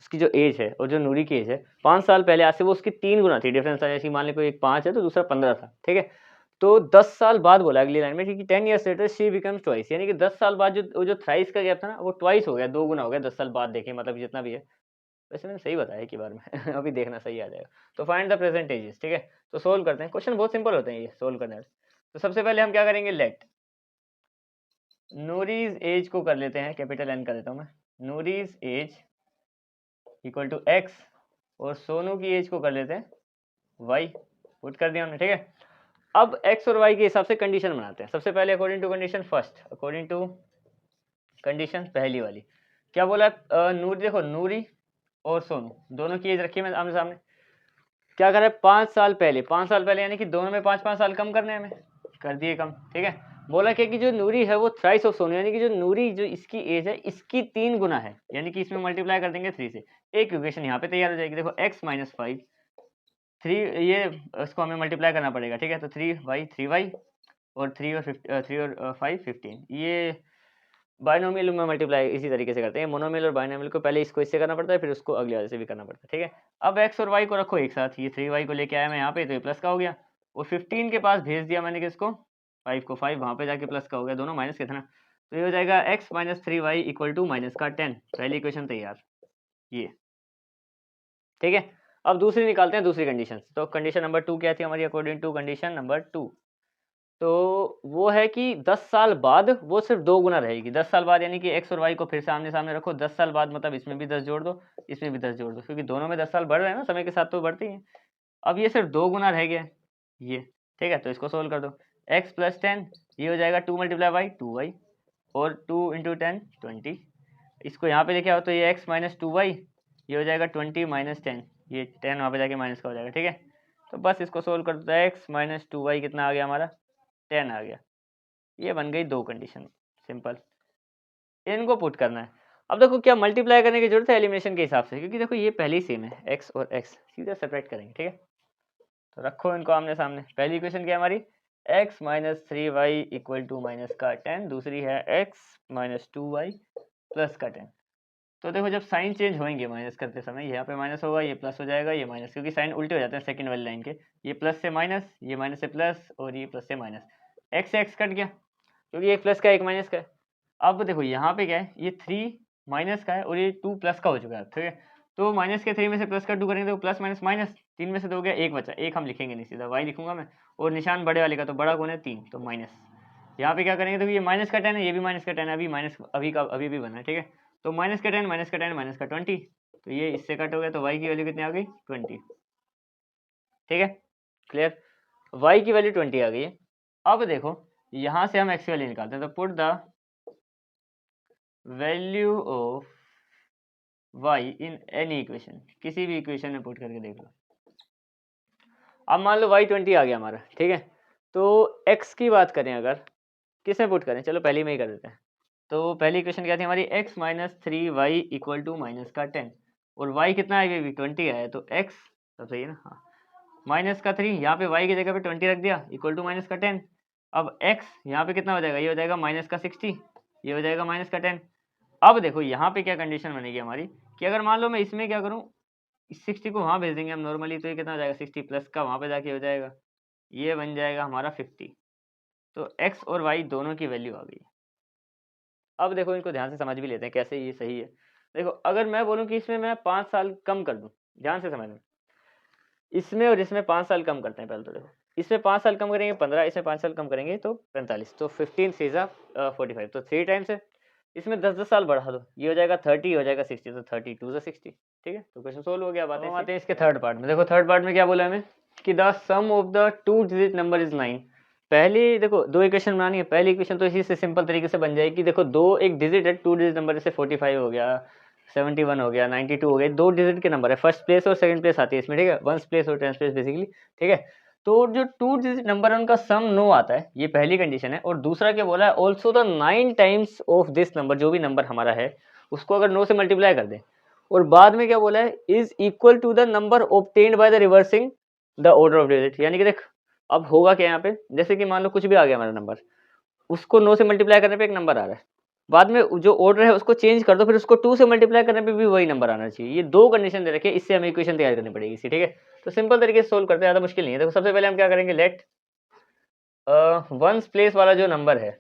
उसकी जो एज है और जो नूरी की एज है 5 साल पहले आज से वो उसकी 3 गुना थी, डिफरेंस था। जैसे मान लो कोई एक 5 है तो दूसरा 15 था, ठीक है। तो 10 साल बाद बोला अगली लाइन में कि 10 years later she becomes twice, यानी कि 10 साल बाद जो थ्राइस का गैप था ना वो ट्वाइस हो गया, 2 गुना हो गया 10 साल बाद, देखें मतलब जितना भी है। वैसे मैंने सही बताया कि बार में अभी देखना सही आ जाएगा। तो फाइंड द प्रेजेंट एजेस, ठीक है। तो सोल्व करते हैं, क्वेश्चन बहुत सिंपल होते हैं ये सोल्व करने। तो सबसे पहले हम क्या करेंगे, लेट नूरीज एज को कर लेते हैं, कैपिटल एन कर देता हूँ मैं, नूरीज एज इक्वल टू एक्स, और सोनू की एज को कर लेते हैं वाई, पुट कर दिया हमने, ठीक है। अब एक्स और वाई के हिसाब से कंडीशन बनाते हैं। सबसे पहले according to condition first, according to condition पहली वाली क्या बोला, नूरी, देखो नूरी और सोनू दोनों की एज रखी है आमने सामने, क्या कर रहा है 5 साल पहले, 5 साल पहले यानी कि दोनों में 5-5 साल कम करने हमें, कर दिए कम, ठीक है। बोला क्या कि जो नूरी है वो थ्राइस ऑफ सोनू, यानी कि जो नूरी जो इसकी एज है इसकी 3 गुना है, यानी कि इसमें मल्टीप्लाई कर देंगे 3 से, एक इक्वेशन यहाँ पे तैयार हो जाएगी। देखो x माइनस 5, 3 ये इसको हमें मल्टीप्लाई करना पड़ेगा, ठीक है। तो 3y और 3 और 5 15, ये बायनोमियल में मल्टीप्लाई इसी तरीके से करते हैं। मोनोमियल और बायनोमियल को पहले इसको इससे करना पड़ता है, फिर उसको अगले वाले से भी करना पड़ता है, ठीक है। अब x और y को रखो एक साथ, ये 3y को लेके आया मैं यहाँ पे, तो ये प्लस का हो गया, और 15 के पास भेज दिया मैंने किसको, 5 को, 5 वहाँ पे जाके प्लस का हो गया, दोनों माइनस के थे ना, तो ये हो जाएगा x minus 3y equal to minus का 10, पहली इक्वेशन तैयार, ये ठीक है। अब दूसरी निकालते हैं, दूसरी कंडीशन। तो कंडीशन नंबर 2 क्या थी हमारी, अकॉर्डिंग टू कंडीशन नंबर 2, तो वो है कि 10 साल बाद वो सिर्फ 2 गुना रहेगी। 10 साल बाद यानी कि x और y को फिर से आमने सामने रखो, 10 साल बाद मतलब इसमें भी 10 जोड़ दो, इसमें भी 10 जोड़ दो, क्योंकि दोनों में 10 साल बढ़ रहे हैं ना, समय के साथ तो बढ़ते ही हैं। अब ये सिर्फ 2 गुना रह गया ये, ठीक है। तो इसको सोल्व कर दो, x प्लस 10 ये हो जाएगा 2 मल्टीप्लाई वाई 2y, और 2 इंटू 10 20, इसको यहाँ पे लेके आओ तो ये x माइनस 2y, ये हो जाएगा 20 माइनस 10, ये 10 वहाँ पे जाके माइनस का हो जाएगा, ठीक है। तो बस इसको सोल्व कर दो, x माइनस 2y कितना आ गया हमारा 10 आ गया। ये बन गई 2 कंडीशन, सिंपल, इनको पुट करना है। अब देखो क्या मल्टीप्लाई करने की जरूरत है एलिमिनेशन के हिसाब से, क्योंकि देखो ये पहले ही सेम है, x और x सीधा सेपरेट करेंगे, ठीक है। तो रखो इनको आमने सामने, पहली इक्वेशन क्या है हमारी, x minus 3y equal to minus का 10, दूसरी है x माइनस 2y प्लस का 10। तो देखो जब साइन चेंज होंगे माइनस करते समय, यहाँ पे माइनस होगा, ये प्लस हो जाएगा, ये माइनस, क्योंकि साइन उल्टे हो जाते हैं सेकंड वाली लाइन के, ये प्लस से माइनस, ये माइनस से प्लस, और ये प्लस से माइनस, x से x कट गया, क्योंकि एक प्लस का एक माइनस का है। अब देखो यहाँ पे क्या है, ये 3 माइनस का है और ये 2 प्लस का हो चुका है, ठीक है। तो माइनस के 3 में से प्लस का 2 करेंगे तो प्लस माइनस माइनस, 3 में से 2 हो गया, एक बचा, एक हम लिखेंगे नहीं, सीधा y लिखूंगा मैं, और निशान बड़े वाले का, तो बड़ा कौन है 3, तो माइनस। यहाँ पे क्या करेंगे, तो ये माइनस का 10 है, ये भी माइनस का 10 है, अभी माइनस अभी का अभी भी बना है, ठीक है। तो माइनस का 10 माइनस का 10 माइनस का 20, तो ये इससे कट हो गया, तो y की वैल्यू कितनी आ गई 20, ठीक है, क्लियर। y की वैल्यू 20 आ गई है। अब देखो यहाँ से हम x की वैल्यू निकालते हैं, तो put the value of y in any equation, किसी भी इक्वेशन में पुट करके देख लो। अब मान लो y 20 आ गया हमारा, ठीक है। तो x की बात करें अगर, किस में पुट करें, चलो पहली में ही कर देते हैं। तो पहली इक्वेशन क्या थी हमारी, x minus 3y equal to minus का 10, और y कितना आएगा 20 आया, तो x सब सही है ना, हाँ, माइनस का 3, यहाँ पे y की जगह पे 20 रख दिया, इक्वल टू माइनस का 10। अब x यहाँ पे कितना हो जाएगा, ये हो जाएगा माइनस का 60, ये हो जाएगा माइनस का 10। अब देखो यहाँ पे क्या कंडीशन बनेगी हमारी, कि अगर मान लो मैं इसमें क्या करूँ, इस 60 को वहाँ भेज देंगे हम नॉर्मली, तो ये कितना हो जाएगा 60 प्लस का वहाँ पे जाके हो जाएगा, ये बन जाएगा हमारा 50। तो x और y दोनों की वैल्यू आ गई। अब देखो इनको ध्यान से समझ भी लेते हैं कैसे ये सही है। देखो अगर मैं बोलूँ कि इसमें मैं 5 साल कम कर दूँ, ध्यान से समझना, इसमें और इसमें 5 साल कम करते हैं पहले। तो देखो इसमें 5 साल कम करेंगे 15, इसमें 5 साल कम करेंगे तो 45, तो 15 सीजा 45, तो 3 टाइम्स है। इसमें 10-10 साल बढ़ा दो, ये हो जाएगा 30, हो जाएगा 60, तो 32 से 60, ठीक है। तो क्वेश्चन सोल्व हो गया। बात आते हैं इसके थर्ड पार्ट में। देखो थर्ड पार्ट में क्या बोला हमें, कि the sum of the 2 digit number is 9, पहली देखो दो इक्वेशन बनानी है, पहली इक्वेशन तो इसी से सिंपल तरीके से बन जाएगी। देखो दो एक डिजिट है, 2 डिजिट नंबर, जैसे 45 हो गया, 71 हो गया, 92 हो गया, 2 डिजिट के नंबर है, फर्स्ट प्लेस और सेकंड प्लेस आती है इसमें, ठीक है, वंस प्लेस और टेंस प्लेस बेसिकली, ठीक है। तो जो 2 डिजिट नंबर है उनका सम 9 आता है, ये पहली कंडीशन है। और दूसरा क्या बोला है, also the 9 times of this number, जो भी नंबर हमारा है उसको अगर 9 से मल्टीप्लाई कर दें, और बाद में क्या बोला है, is equal to the number obtained by the reversing the order of digit. यानी कि देख अब होगा क्या यहाँ पे, जैसे कि मान लो कुछ भी आ गया हमारा नंबर, उसको 9 से मल्टीप्लाई करने पे एक नंबर आ रहा है, बाद में जो ऑर्डर है उसको चेंज कर दो, फिर उसको 2 से मल्टीप्लाई करने पे भी वही नंबर आना चाहिए। ये दो कंडीशन दे रखे हैं, इससे हमें इक्वेशन तैयार करनी पड़ेगी इसी, ठीक है। तो सिंपल तरीके से सोल्व करते हैं, ज़्यादा मुश्किल नहीं है। देखो सबसे पहले हम क्या करेंगे, लेट वंस प्लेस वाला जो नंबर है,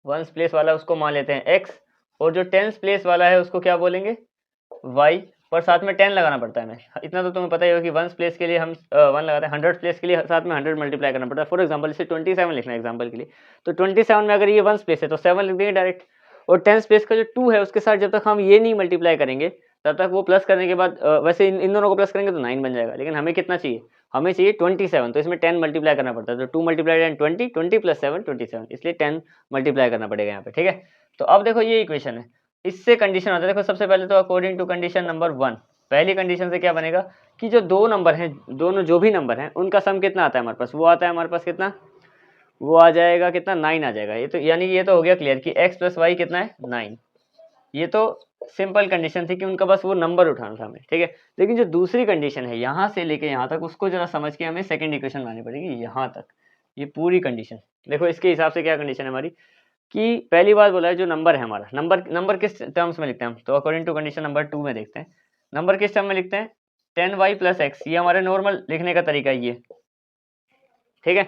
वंस प्लेस वाला उसको मान लेते हैं x, और जो टेंस प्लेस वाला है उसको क्या बोलेंगे, y, पर साथ में 10 लगाना पड़ता है हमें। इतना तो तुम्हें पता ही होगा कि वंस प्लेस के लिए हम 1 लगाते हैं, 100 प्लेस के लिए साथ में 100 मल्टीप्लाई करना पड़ता है। फॉर एग्जांपल जैसे 27 लिखना है एग्जांपल के लिए, तो 27 में अगर ये वंस प्लेस है तो 7 लिख देंगे डायरेक्ट, और टेंस प्लेस का जो 2 है उसके साथ जब तक हम ये नहीं मल्टीप्लाई करेंगे तब तक वो प्लस करने के बाद वैसे इन दोनों को प्लस करेंगे तो 9 बन जाएगा, लेकिन हमें कितना चाहिए, हमें चाहिए 27, तो इसमें 10 मल्टीप्लाई करना पड़ता है। तो 2 मल्टीप्लाई 10 20 प्लस 7 27, इसलिए 10 मल्टीप्लाई करना पड़ेगा यहाँ पे, ठीक है। तो अब देखो ये इक्वेशन है, इससे कंडीशन आता है। देखो सबसे पहले तो अकॉर्डिंग टू कंडीशन नंबर 1, पहली कंडीशन से क्या बनेगा कि जो दो नंबर हैं, दोनों जो भी नंबर हैं उनका सम कितना आता है हमारे पास, वो आता है हमारे पास कितना, वो आ जाएगा कितना, 9 आ जाएगा। ये तो यानी ये तो हो गया क्लियर कि x प्लस वाई कितना है, 9। ये तो सिंपल कंडीशन थी कि उनका बस वो नंबर उठाना था हमें, ठीक है। लेकिन जो दूसरी कंडीशन है यहाँ से लेके यहाँ तक, उसको जरा समझ के हमें सेकंड इक्वेशन लानी पड़ेगी यहाँ तक, ये पूरी कंडीशन। देखो इसके हिसाब से क्या कंडीशन है हमारी, कि पहली बात बोला है जो नंबर है हमारा, नंबर किस टर्म्स में लिखते हैं हम, तो अकॉर्डिंग टू कंडीशन नंबर 2 में देखते हैं, नंबर किस टर्म में लिखते हैं, 10y प्लस एक्स, ये हमारे नॉर्मल लिखने का तरीका ये, ठीक है।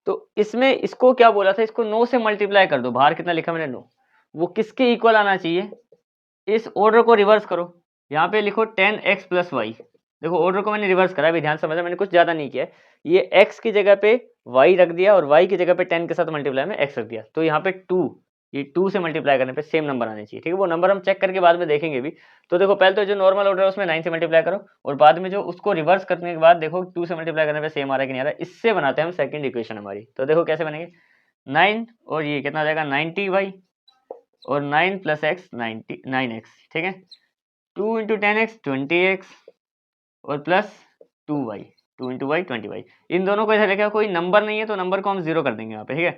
तो इसमें इसको क्या बोला था, इसको 9 से मल्टीप्लाई कर दो, बाहर कितना लिखा मैंने 9, वो किसके इक्वल आना चाहिए, इस ऑर्डर को रिवर्स करो, यहाँ पे लिखो 10x प्लस वाई। देखो ऑर्डर को मैंने रिवर्स करा, अभी ध्यान से समझना, मैंने कुछ ज़्यादा नहीं किया है, ये x की जगह पे y रख दिया और y की जगह पे 10 के साथ मल्टीप्लाई में x रख दिया, तो यहाँ पे 2, ये 2 से मल्टीप्लाई करने पे सेम नंबर आने चाहिए, ठीक है। वो नंबर हम चेक करके बाद में देखेंगे भी। तो देखो पहले तो जो नॉर्मल ऑर्डर है उसमें 9 से मल्टीप्लाई करो, और बाद में जो उसको रिवर्स करने के बाद देखो 2 से मल्टीप्लाई करने पे सेम आ रहा है कि नहीं आ रहा है, इससे बनाते हैं हम सेकंड इक्वेशन हमारी। तो देखो कैसे बनेंगे, 9 और ये कितना आ जाएगा 90y, और 9 प्लस एक्स 9x, ठीक है, 2 इंटू 10x 20x, और plus 2y, 2 into Y 20y। इन दोनों को ऐसा लिखा, कोई नंबर नहीं है तो नंबर को हम जीरो कर देंगे यहाँ पे, ठीक है।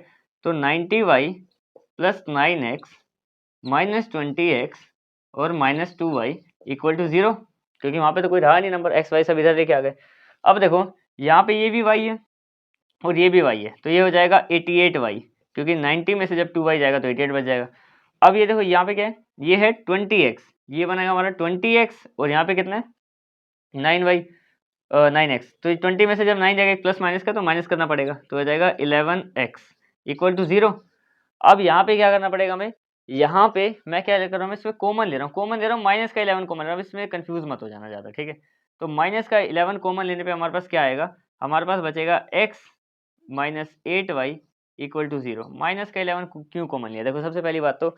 तो 90y plus 9x minus 20x और माइनस 2y इक्वल टू 0, क्योंकि वहाँ पे तो कोई रहा नहीं नंबर, x y सब इधर लेके आ गए। अब देखो यहाँ पे ये भी y है और ये भी y है, तो ये हो जाएगा 88y, क्योंकि 90 में से जब 2y जाएगा तो 88 बच जाएगा। अब ये देखो यहाँ पे क्या है, ये है 20x, ये बनेगा हमारा 20x, और यहाँ पे कितना है 9y 9x, तो 20 में से जब 9 जाएगा प्लस माइनस का तो माइनस करना पड़ेगा, तो हो जाएगा 11x इक्वल टू 0। अब यहाँ पे क्या करना पड़ेगा हमें, यहाँ पे मैं क्या कर रहा हूँ, इसमें कॉमन ले रहा हूँ, माइनस का 11 कॉमन ले रहा हूँ, इसमें कंफ्यूज मत हो जाना ज़्यादा, ठीक है। तो माइनस का 11 कॉमन लेने पे हमारे पास क्या आएगा, हमारे पास बचेगा x minus 8y equal to 0। Minus का 11 क्यों कॉमन लिया, देखो सबसे पहली बात तो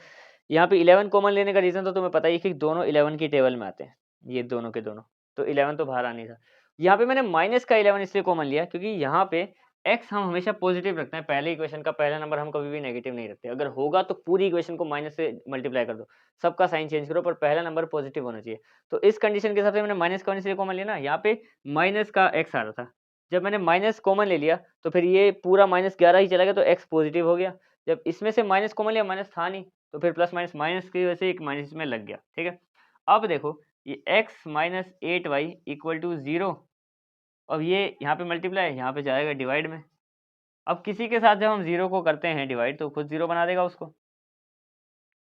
यहाँ पे 11 कॉमन लेने का रीज़न तो तुम्हें पता ही है कि दोनों 11 की टेबल में आते हैं, ये दोनों के दोनों, तो 11 तो बाहर आनी था। यहाँ पे मैंने माइनस का 11 इसलिए कॉमन लिया क्योंकि यहाँ पे x हम हमेशा पॉजिटिव रखते हैं, पहले इक्वेशन का पहला नंबर हम कभी भी नेगेटिव नहीं रखते। अगर होगा तो पूरी इक्वेशन को माइनस से मल्टीप्लाई कर दो, सबका साइन चेंज करो, पर पहला नंबर पॉजिटिव होना चाहिए। तो इस कंडीशन के हिसाब से मैंने माइनस का 1 इसलिए कॉमन लिया ना, यहाँ पे माइनस का x आ रहा था, जब मैंने माइनस कॉमन ले लिया तो फिर ये पूरा -11 ही चला गया, तो x पॉजिटिव हो गया। जब इसमें से माइनस कॉमन लिया, माइनस था नहीं, तो फिर प्लस माइनस, माइनस की वजह से एक माइनस में लग गया, ठीक है। अब देखो ये x minus 8y equal to 0, अब ये यहाँ पे मल्टीप्लाई, यहाँ पे जाएगा डिवाइड में। अब किसी के साथ जब हम 0 को करते हैं डिवाइड तो खुद 0 बना देगा उसको।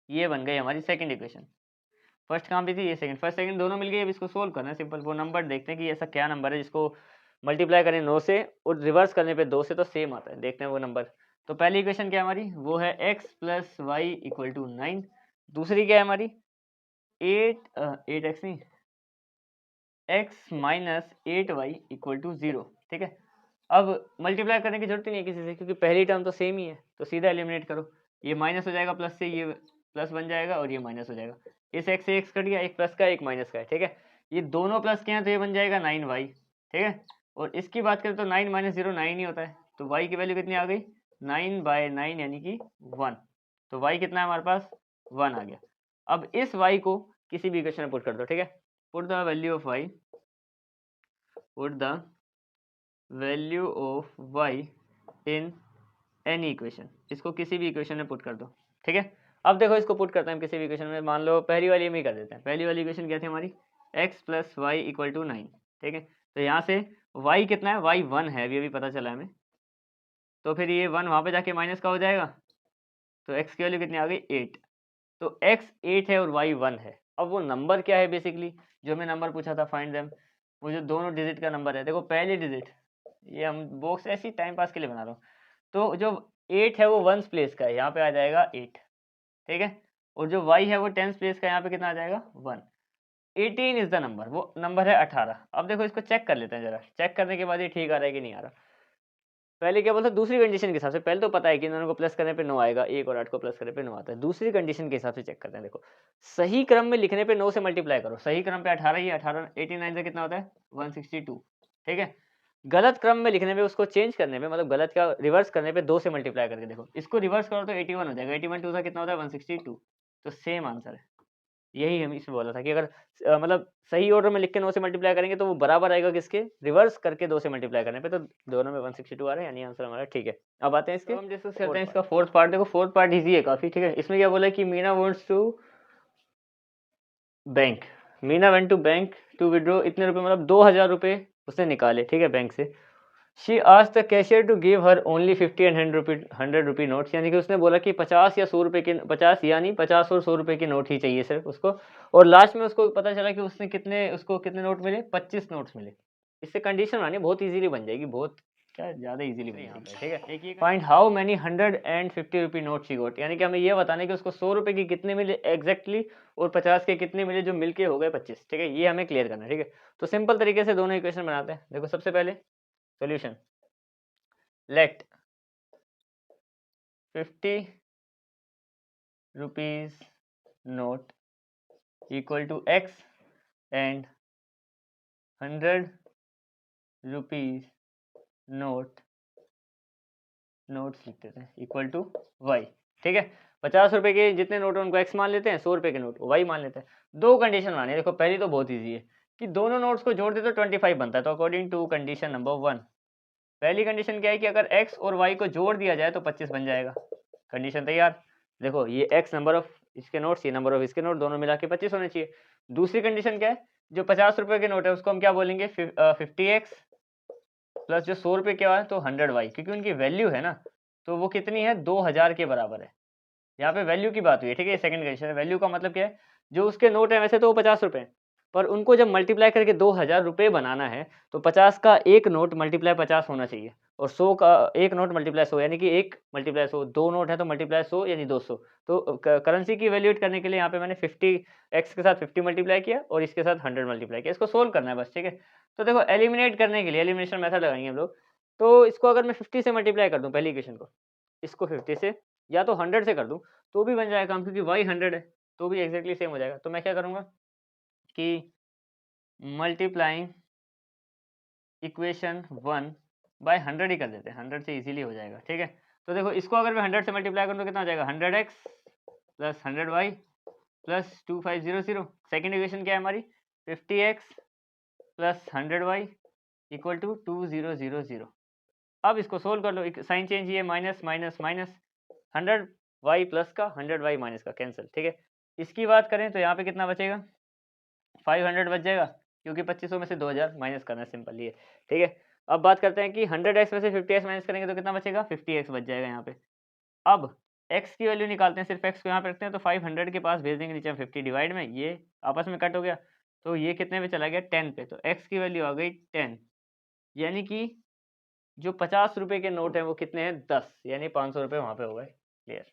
ये बन गई हमारी सेकंड इक्वेशन। फर्स्ट कहाँ पे थी, ये सेकंड, फर्स्ट सेकंड दोनों मिल गए। अब इसको सोल्व करना है सिंपल, वो नंबर देखते हैं कि ऐसा क्या नंबर है जिसको मल्टीप्लाई करें 9 से और रिवर्स करने पे 2 से तो सेम आता है, देखते हैं वो नंबर। तो पहली इक्वेशन क्या है हमारी, वो है x plus Y equal to 9। दूसरी क्या है हमारी 8x नहीं, x minus 8y equal to 0, ठीक है। अब मल्टीप्लाई करने की जरूरत ही नहीं है किसी से, क्योंकि पहली टर्म तो सेम ही है, तो सीधा एलिमिनेट करो। ये माइनस हो जाएगा प्लस से, ये प्लस बन जाएगा और ये माइनस हो जाएगा। इस x से x कट गया, एक प्लस का एक माइनस का है, ठीक है। ये दोनों प्लस के हैं तो ये बन जाएगा 9y, ठीक है। और इसकी बात करें तो 9 माइनस 0 9 ही होता है, तो y की वैल्यू कितनी आ गई 9/9 यानी कि 1। तो y कितना है हमारे पास 1 आ गया। अब इस y को किसी भी इक्वेशन में पुट कर दो, ठीक है। Put the value of y, put the value of y in any equation, इसको किसी भी इक्वेशन में पुट कर दो, ठीक है। अब देखो इसको पुट करते हैं हम किसी भी इक्वेशन में। मान लो पहली वाली में ही कर देते हैं। पहली वाली इक्वेशन क्या थी हमारी, x + y = 9, ठीक है। तो यहाँ से y कितना है, y 1 है, अभी पता चला हमें। तो फिर ये 1 वहाँ पे जाके माइनस का हो जाएगा, तो x की वैल्यू कितनी आ गई 8। तो x 8 है और y 1 है। अब वो नंबर क्या है बेसिकली, जो हमें नंबर पूछा था फाइंड देम, वो जो दोनों डिजिट का नंबर है। देखो पहली डिजिट, ये हम बॉक्स ऐसे ही टाइम पास के लिए बना रहा हूँ। तो जो 8 है वो 1s प्लेस का है, यहाँ पे आ जाएगा 8, ठीक है। और जो y है वो 10s प्लेस का, यहाँ पे कितना आ जाएगा 1। 18 इज द नंबर, वो नंबर है 18। अब देखो इसको चेक कर लेते हैं जरा, चेक करने के बाद ये ठीक आ रहा है कि नहीं आ रहा। पहले क्या बोलता है, दूसरी कंडीशन के हिसाब से। पहले तो पता है कि इन दोनों को प्लस करने पे 9 आएगा, 1 और 8 को प्लस करने पे 9 आता है। दूसरी कंडीशन के हिसाब से चेक करते हैं। देखो सही क्रम में लिखने पे 9 से मल्टीप्लाई करो। सही क्रम पे 18 ही है, 18 89 से कितना होता है 162, ठीक है। गलत क्रम में लिखने में, उसको चेंज करने में, मतलब गलत का रिवर्स करने पे 2 से मल्टीप्लाई करके देखो। इसको रिवर्स करो तो 81 हो जाएगा। 81 2 सा कितना होता है 162। तो सेम आंसर है। यही हम इसमें बोला था कि अगर मतलब सही ऑर्डर में लिख के 9 से मल्टीप्लाई करेंगे तो वो बराबर आएगा किसके, रिवर्स करके 2 से मल्टीप्लाई करने पे। तो दोनों में 162 आ रहा है, यानी आंसर हमारा ठीक है। अब आते हैं इसके, हम डिस्कस करते हैं इसका फोर्थ पार्ट। देखो फोर्थ पार्ट इजी है काफी, ठीक है। इसमें क्या बोला कि Meena wants to bank, Meena went to bank to withdraw इतने रुपए, मतलब 2000 रुपए उसने निकाले, ठीक है, बैंक से। She asked the cashier to give her only 50 and 100 rupee notes, यानी कि उसने बोला कि 50 या 100 रुपए के, 50 यानी 50 और 100 रुपए के नोट ही चाहिए सिर्फ उसको। और लास्ट में उसको पता चला कि उसने उसको कितने नोट मिले, 25 नोट्स मिले। इससे कंडीशन बनानी बहुत इजीली बन जाएगी, बहुत क्या ज़्यादा इजीली बन जाएगी, ठीक है। एक find how many 150 rupee note she got, यानी कि हमें ये बताना है कि उसको 100 रुपए की कितने मिले एग्जैक्टली और 50 के कितने मिले जो मिलके हो गए 25, ठीक है। ये हमें क्लियर करना है, ठीक है। तो सिंपल तरीके से दोनों इक्वेशन बनाते हैं। देखो सबसे पहले solution, let 50 rupees note equal to x and 100 rupees notes लिख देते हैं इक्वल टू y, ठीक है। 50 रुपए के जितने नोट हैं उनको x मान लेते हैं, 100 रुपए के नोट y मान लेते हैं। दो कंडीशन बनानी है। देखो पहली तो बहुत इजी है कि दोनों नोट्स को जोड़ दे तो 25 बनता है। तो अकॉर्डिंग टू कंडीशन नंबर 1, पहली कंडीशन क्या है कि अगर x और y को जोड़ दिया जाए तो 25 बन जाएगा। कंडीशन तैयार। देखो ये x नंबर ऑफ इसके नोट्स, ये नंबर ऑफ इसके नोट, दोनों मिला के 25 होने चाहिए। दूसरी कंडीशन क्या है, जो 50 रुपए के नोट है उसको हम क्या बोलेंगे 50x प्लस जो 100 रुपए क्या है तो 100y, क्योंकि उनकी वैल्यू है ना, तो वो कितनी है 2000 के बराबर है। यहाँ पे वैल्यू की बात हुई है, ठीक है। सेकंड कंडीशन है। वैल्यू का मतलब क्या है, जो उसके नोट है वैसे तो वो 50 रुपए हैं, पर उनको जब मल्टीप्लाई करके 2000 रुपये बनाना है तो 50 का एक नोट मल्टीप्लाई 50 होना चाहिए और 100 का एक नोट मल्टीप्लाई 100, यानी कि 1 मल्टीप्लाई 100, दो नोट है तो मल्टीप्लाई 100 यानी 200। तो करेंसी की वैल्यूएट करने के लिए यहाँ पे मैंने 50x के साथ 50 मल्टीप्लाई किया और इसके साथ 100 मल्टीप्लाई किया। इसको सोल्व करना है बस, ठीक है। तो देखो एलिमिनेट करने के लिए एलिमिनेशन मेथड लगाएंगे हम लोग। तो इसको अगर मैं 50 से मल्टीप्लाई कर दूँ पहली इक्वेशन को, इसको 50 से या तो 100 से कर दूँ तो भी बन जाएगा काम, क्योंकि y 100 है तो भी एग्जैक्टली सेम हो जाएगा। तो मैं क्या करूँगा कि मल्टीप्लाइंग इक्वेशन 1 बाय 100 ही कर देते हैं, 100 से इजीली हो जाएगा, ठीक है। तो देखो इसको अगर मैं 100 से मल्टीप्लाई करूँ तो कितना हो जाएगा 100x plus 100y plus 2500। Second equation क्या है हमारी 50x plus 100y equal to 2000। अब इसको सोल्व कर लो, साइन चेंज ये minus minus minus, 100y plus का 100y माइनस का कैंसिल, ठीक है। इसकी बात करें तो यहाँ पे कितना बचेगा 500 बच जाएगा, क्योंकि 2500 में से 2000 माइनस करना सिंपल ही है, ठीक है। अब बात करते हैं कि 100x में से 50x माइनस करेंगे तो कितना बचेगा 50x बच जाएगा यहाँ पे। अब x की वैल्यू निकालते हैं, सिर्फ x को यहाँ पे रखते हैं तो 500 के पास भेज देंगे नीचे 50 डिवाइड में, ये आपस में कट हो गया तो ये कितने पे चला गया 10 पे। तो x की वैल्यू आ गई 10, यानी कि जो 50 रुपए के नोट हैं वो कितने हैं 10, यानी 500 रुपये वहाँ पे हो गए। क्लियर।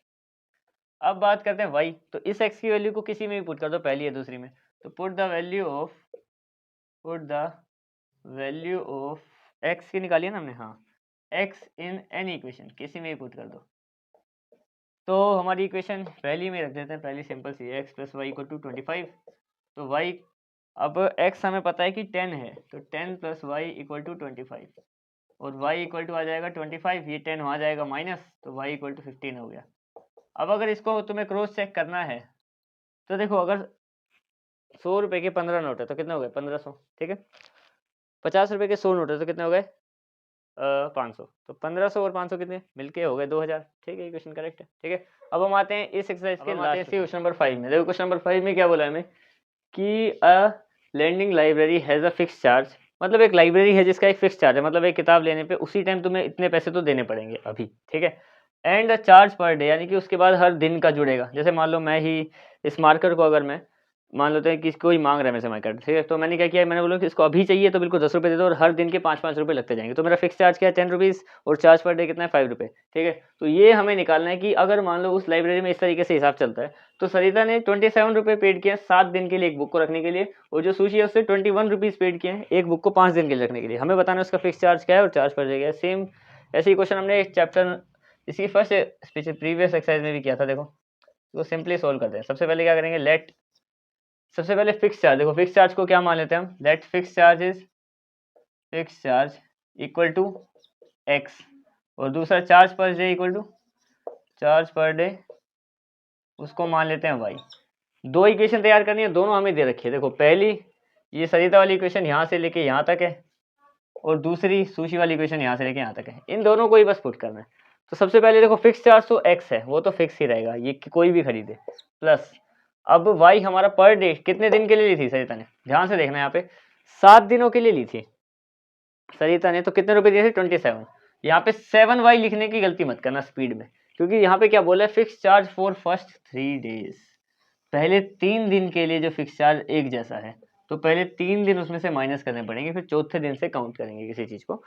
अब बात करते हैं y, तो इस x की वैल्यू को किसी में भी पुट कर दो, पहली या दूसरी में। तो put the value of x की निकाली है ना हमने, हाँ, x इन एनी इक्वेशन, किसी में भी पुट कर दो। तो हमारी इक्वेशन पहली में रख देते हैं, पहली सिंपल सी x plus Y equal to 25। तो y, अब x हमें पता है कि 10 है तो 10 प्लस वाई इक्वल टू 25। और y इक्वल टू आ जाएगा 25, ये 10 वहाँ जाएगा माइनस, तो y इक्वल टू 15 हो गया। अब अगर इसको तुम्हें क्रॉस चेक करना है तो देखो, अगर 100 रुपये के 15 नोट है तो कितने हो गए 1500, ठीक है। 50 रुपये के 100 नोट है तो कितने हो गए 500, तो 1500 और 500 कितने मिलके हो गए 2000, ठीक है। ये क्वेश्चन करेक्ट है, ठीक है। अब हम आते हैं इस एक्सरसाइज के लास्ट क्वेश्चन नंबर 5 में। देखो क्वेश्चन नंबर 5 में क्या बोला है हमें कि a lending library has a fix charge, मतलब एक लाइब्रेरी है जिसका एक फिक्स चार्ज है, मतलब एक किताब लेने पे उसी टाइम तुम्हें इतने पैसे तो देने पड़ेंगे अभी, ठीक है। एंड चार्ज पर डे, यानी कि उसके बाद हर दिन का जुड़ेगा। जैसे मान लो मैं ही इस मार्कर को अगर मैं मान लेते हैं कि कोई मांग रहा है मेरे से मार्कर, ठीक है, तो मैंने क्या किया, मैंने बोला कि इसको अभी चाहिए तो बिल्कुल 10 रुपये दे दो और हर दिन के 5-5 रुपये लगते जाएंगे। तो मेरा फिक्स चार्ज क्या है 10 रुपीज़ और चार्ज पर डे कितना है 5 रुपये, ठीक है। तो ये हमें निकालना है कि अगर मान लो उस लाइब्रेरी में इस तरीके से हिसाब चलता है तो सरिता ने 27 रुपये पेड किए 7 दिन के लिए एक बुक को रखने के लिए, और जो सुशी है उससे 21 रुपीज़ पेड किए हैं एक बुक को 5 दिन के लिए रखने के लिए। हमें बताना है उसका फिक्स चार्ज क्या है और चार्ज पर डे क्या है। सेम ऐसे ही क्वेश्चन हमने एक चैप्टर इसकी फर्स्ट प्रीवियस एक्सरसाइज में भी किया था। देखो तो सिंपली सोल्व करते हैं। सबसे पहले क्या करेंगे, लेट सबसे पहले फिक्स चार्ज, देखो फिक्स चार्ज को क्या मान लेते हैं हम, let fix charge is fix charge equal to X, और दूसरा charge per day equal to charge per day, उसको मान लेते हैं वाई। दो इक्वेशन तैयार करनी है, दोनों हमें दे रखी है। देखो पहली ये सरिता वाली इक्वेशन यहाँ से लेके यहाँ तक है और दूसरी सुशी वाली इक्वेशन यहाँ से लेके यहाँ तक है। इन दोनों को ही बस पुट करना है। तो सबसे पहले देखो फिक्स चार्ज तो एक्स है, वो तो फिक्स ही रहेगा, ये कोई भी खरीदे, प्लस अब वाई हमारा पर डे कितने दिन के लिए ली थी सरिता ने, ध्यान से देखना यहाँ पे 7 दिनों के लिए ली थी सरिता ने, तो कितने रुपए दिए थे 27। यहाँ पे 7y लिखने की गलती मत करना स्पीड में, क्योंकि यहाँ पे क्या बोला है fix charge for first 3 days, पहले 3 दिन के लिए जो फिक्स चार्ज एक जैसा है तो पहले 3 दिन उसमें से माइनस करने पड़ेंगे, फिर चौथे दिन से काउंट करेंगे किसी चीज को।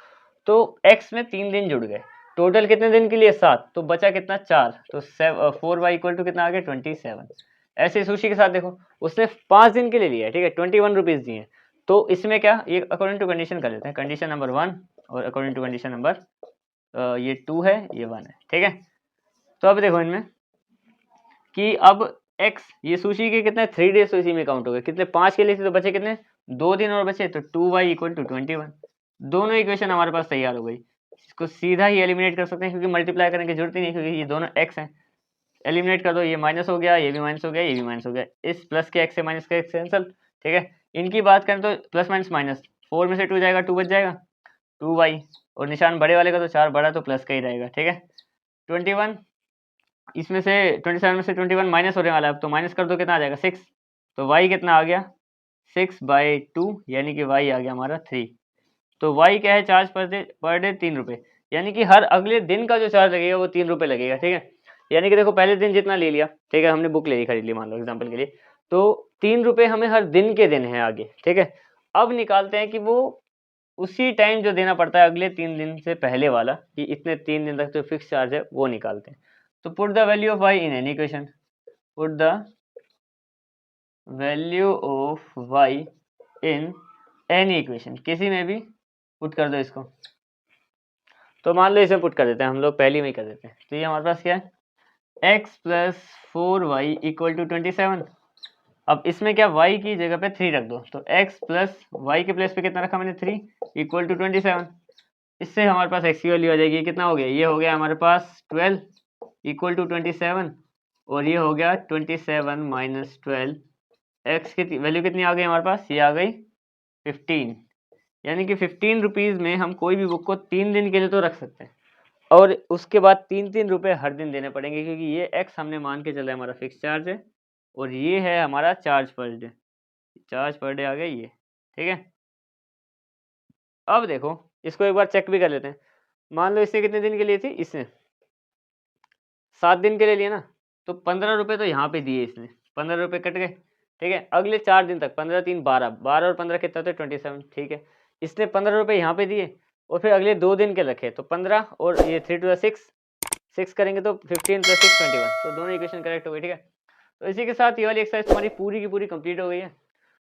तो x में 3 दिन जुड़ गए, टोटल कितने दिन के लिए 7, तो बचा कितना 4, तो 4y इक्वल टू कितना आ गया 27। ऐसे सुशी के साथ देखो उसने 5 दिन के लिए लिया है, ठीक है, 21 रुपीज दिए। तो इसमें क्या, ये अकॉर्डिंग टू कंडीशन कर लेते हैं, कंडीशन नंबर 1 और अकॉर्डिंग टू कंडीशन नंबर ये 2 है ये 1 है, ठीक है। तो अब देखो इनमें कि अब x ये सुशी के कितने 3 डेज तो इसी में काउंट हो गए, कितने 5 के लिए थे तो बचे कितने 2 दिन और बचे, तो 2y इक्वल टू 21। दोनों इक्वेशन हमारे पास तैयार हो गई। इसको सीधा ही एलिमिनेट कर सकते हैं क्योंकि मल्टीप्लाई करने की जरूरत ही नहीं, क्योंकि ये दोनों x हैं। एलिमिनेट कर दो, ये माइनस हो गया, ये भी माइनस हो गया, ये भी माइनस हो गया, इस प्लस के x से माइनस का x कैंसल, ठीक है। इनकी बात करें तो प्लस माइनस माइनस 4 में से 2 जाएगा 2 बच जाएगा 2y, और निशान बड़े वाले का तो 4 बड़ा तो प्लस का ही रहेगा, ठीक है। 21 इसमें से 27 में से 21 माइनस होने वाला है, अब तो माइनस कर दो कितना आ जाएगा 6, तो y कितना आ गया 6/2, यानी कि y आ गया हमारा 3। तो y क्या है चार्ज पर डे 3 रुपये, यानी कि हर अगले दिन का जो चार्ज लगेगा वो 3 रुपये लगेगा, ठीक है। यानी कि देखो पहले दिन जितना ले लिया, ठीक है, हमने बुक ले ली खरीद ली मान लो एग्जाम्पल के लिए, तो 3 रुपये हमें हर दिन के दिन है आगे, ठीक है। अब निकालते हैं कि वो उसी टाइम जो देना पड़ता है अगले 3 दिन से पहले वाला, कि इतने 3 दिन तक जो फिक्स चार्ज है वो निकालते हैं। तो put the value of y in any equation, put the value of y in any equation, किसी में भी पुट कर दो इसको। तो मान लो इसे पुट कर देते हैं हम लोग, पहली में ही कर देते हैं। तो ये हमारे पास क्या है x plus 4y equal to 27। अब इसमें क्या y की जगह पे 3 रख दो, तो x प्लस y के प्लेस पे कितना रखा मैंने 3 इक्वल टू 27। इससे हमारे पास x की वैल्यू आ जाएगी, कितना हो गया, ये हो गया हमारे पास 12 इक्वल टू 27, और ये हो गया 27 माइनस 12, x की वैल्यू कितनी आ गई हमारे पास, ये आ गई 15। यानी कि 15 रुपीज़ में हम कोई भी बुक को 3 दिन के लिए तो रख सकते हैं, और उसके बाद 3-3 रुपये हर दिन देने पड़ेंगे, क्योंकि ये x हमने मान के चला हमारा फिक्स चार्ज है और ये है हमारा charge per day, charge per day आ गया ये, ठीक है। अब देखो इसको एक बार चेक भी कर लेते हैं। मान लो इसने कितने दिन के लिए थी, इसने 7 दिन के लिए लिया ना, तो 15 रुपये तो यहाँ पे दिए इसने, 15 रुपये कट गए, ठीक है। अगले 4 दिन तक 15 3 12, 12 और 15 कितना होते 27, ठीक है। इसने 15 रुपये यहाँ पे दिए और फिर अगले 2 दिन के रखे, तो 15 और ये 3 टू 6 करेंगे तो 15 + 6 21, तो दोनों इक्वेशन करेक्ट हो गई, ठीक है। तो इसी के साथ ये वाली एक्सरसाइज तुम्हारी पूरी की पूरी कंप्लीट हो गई है।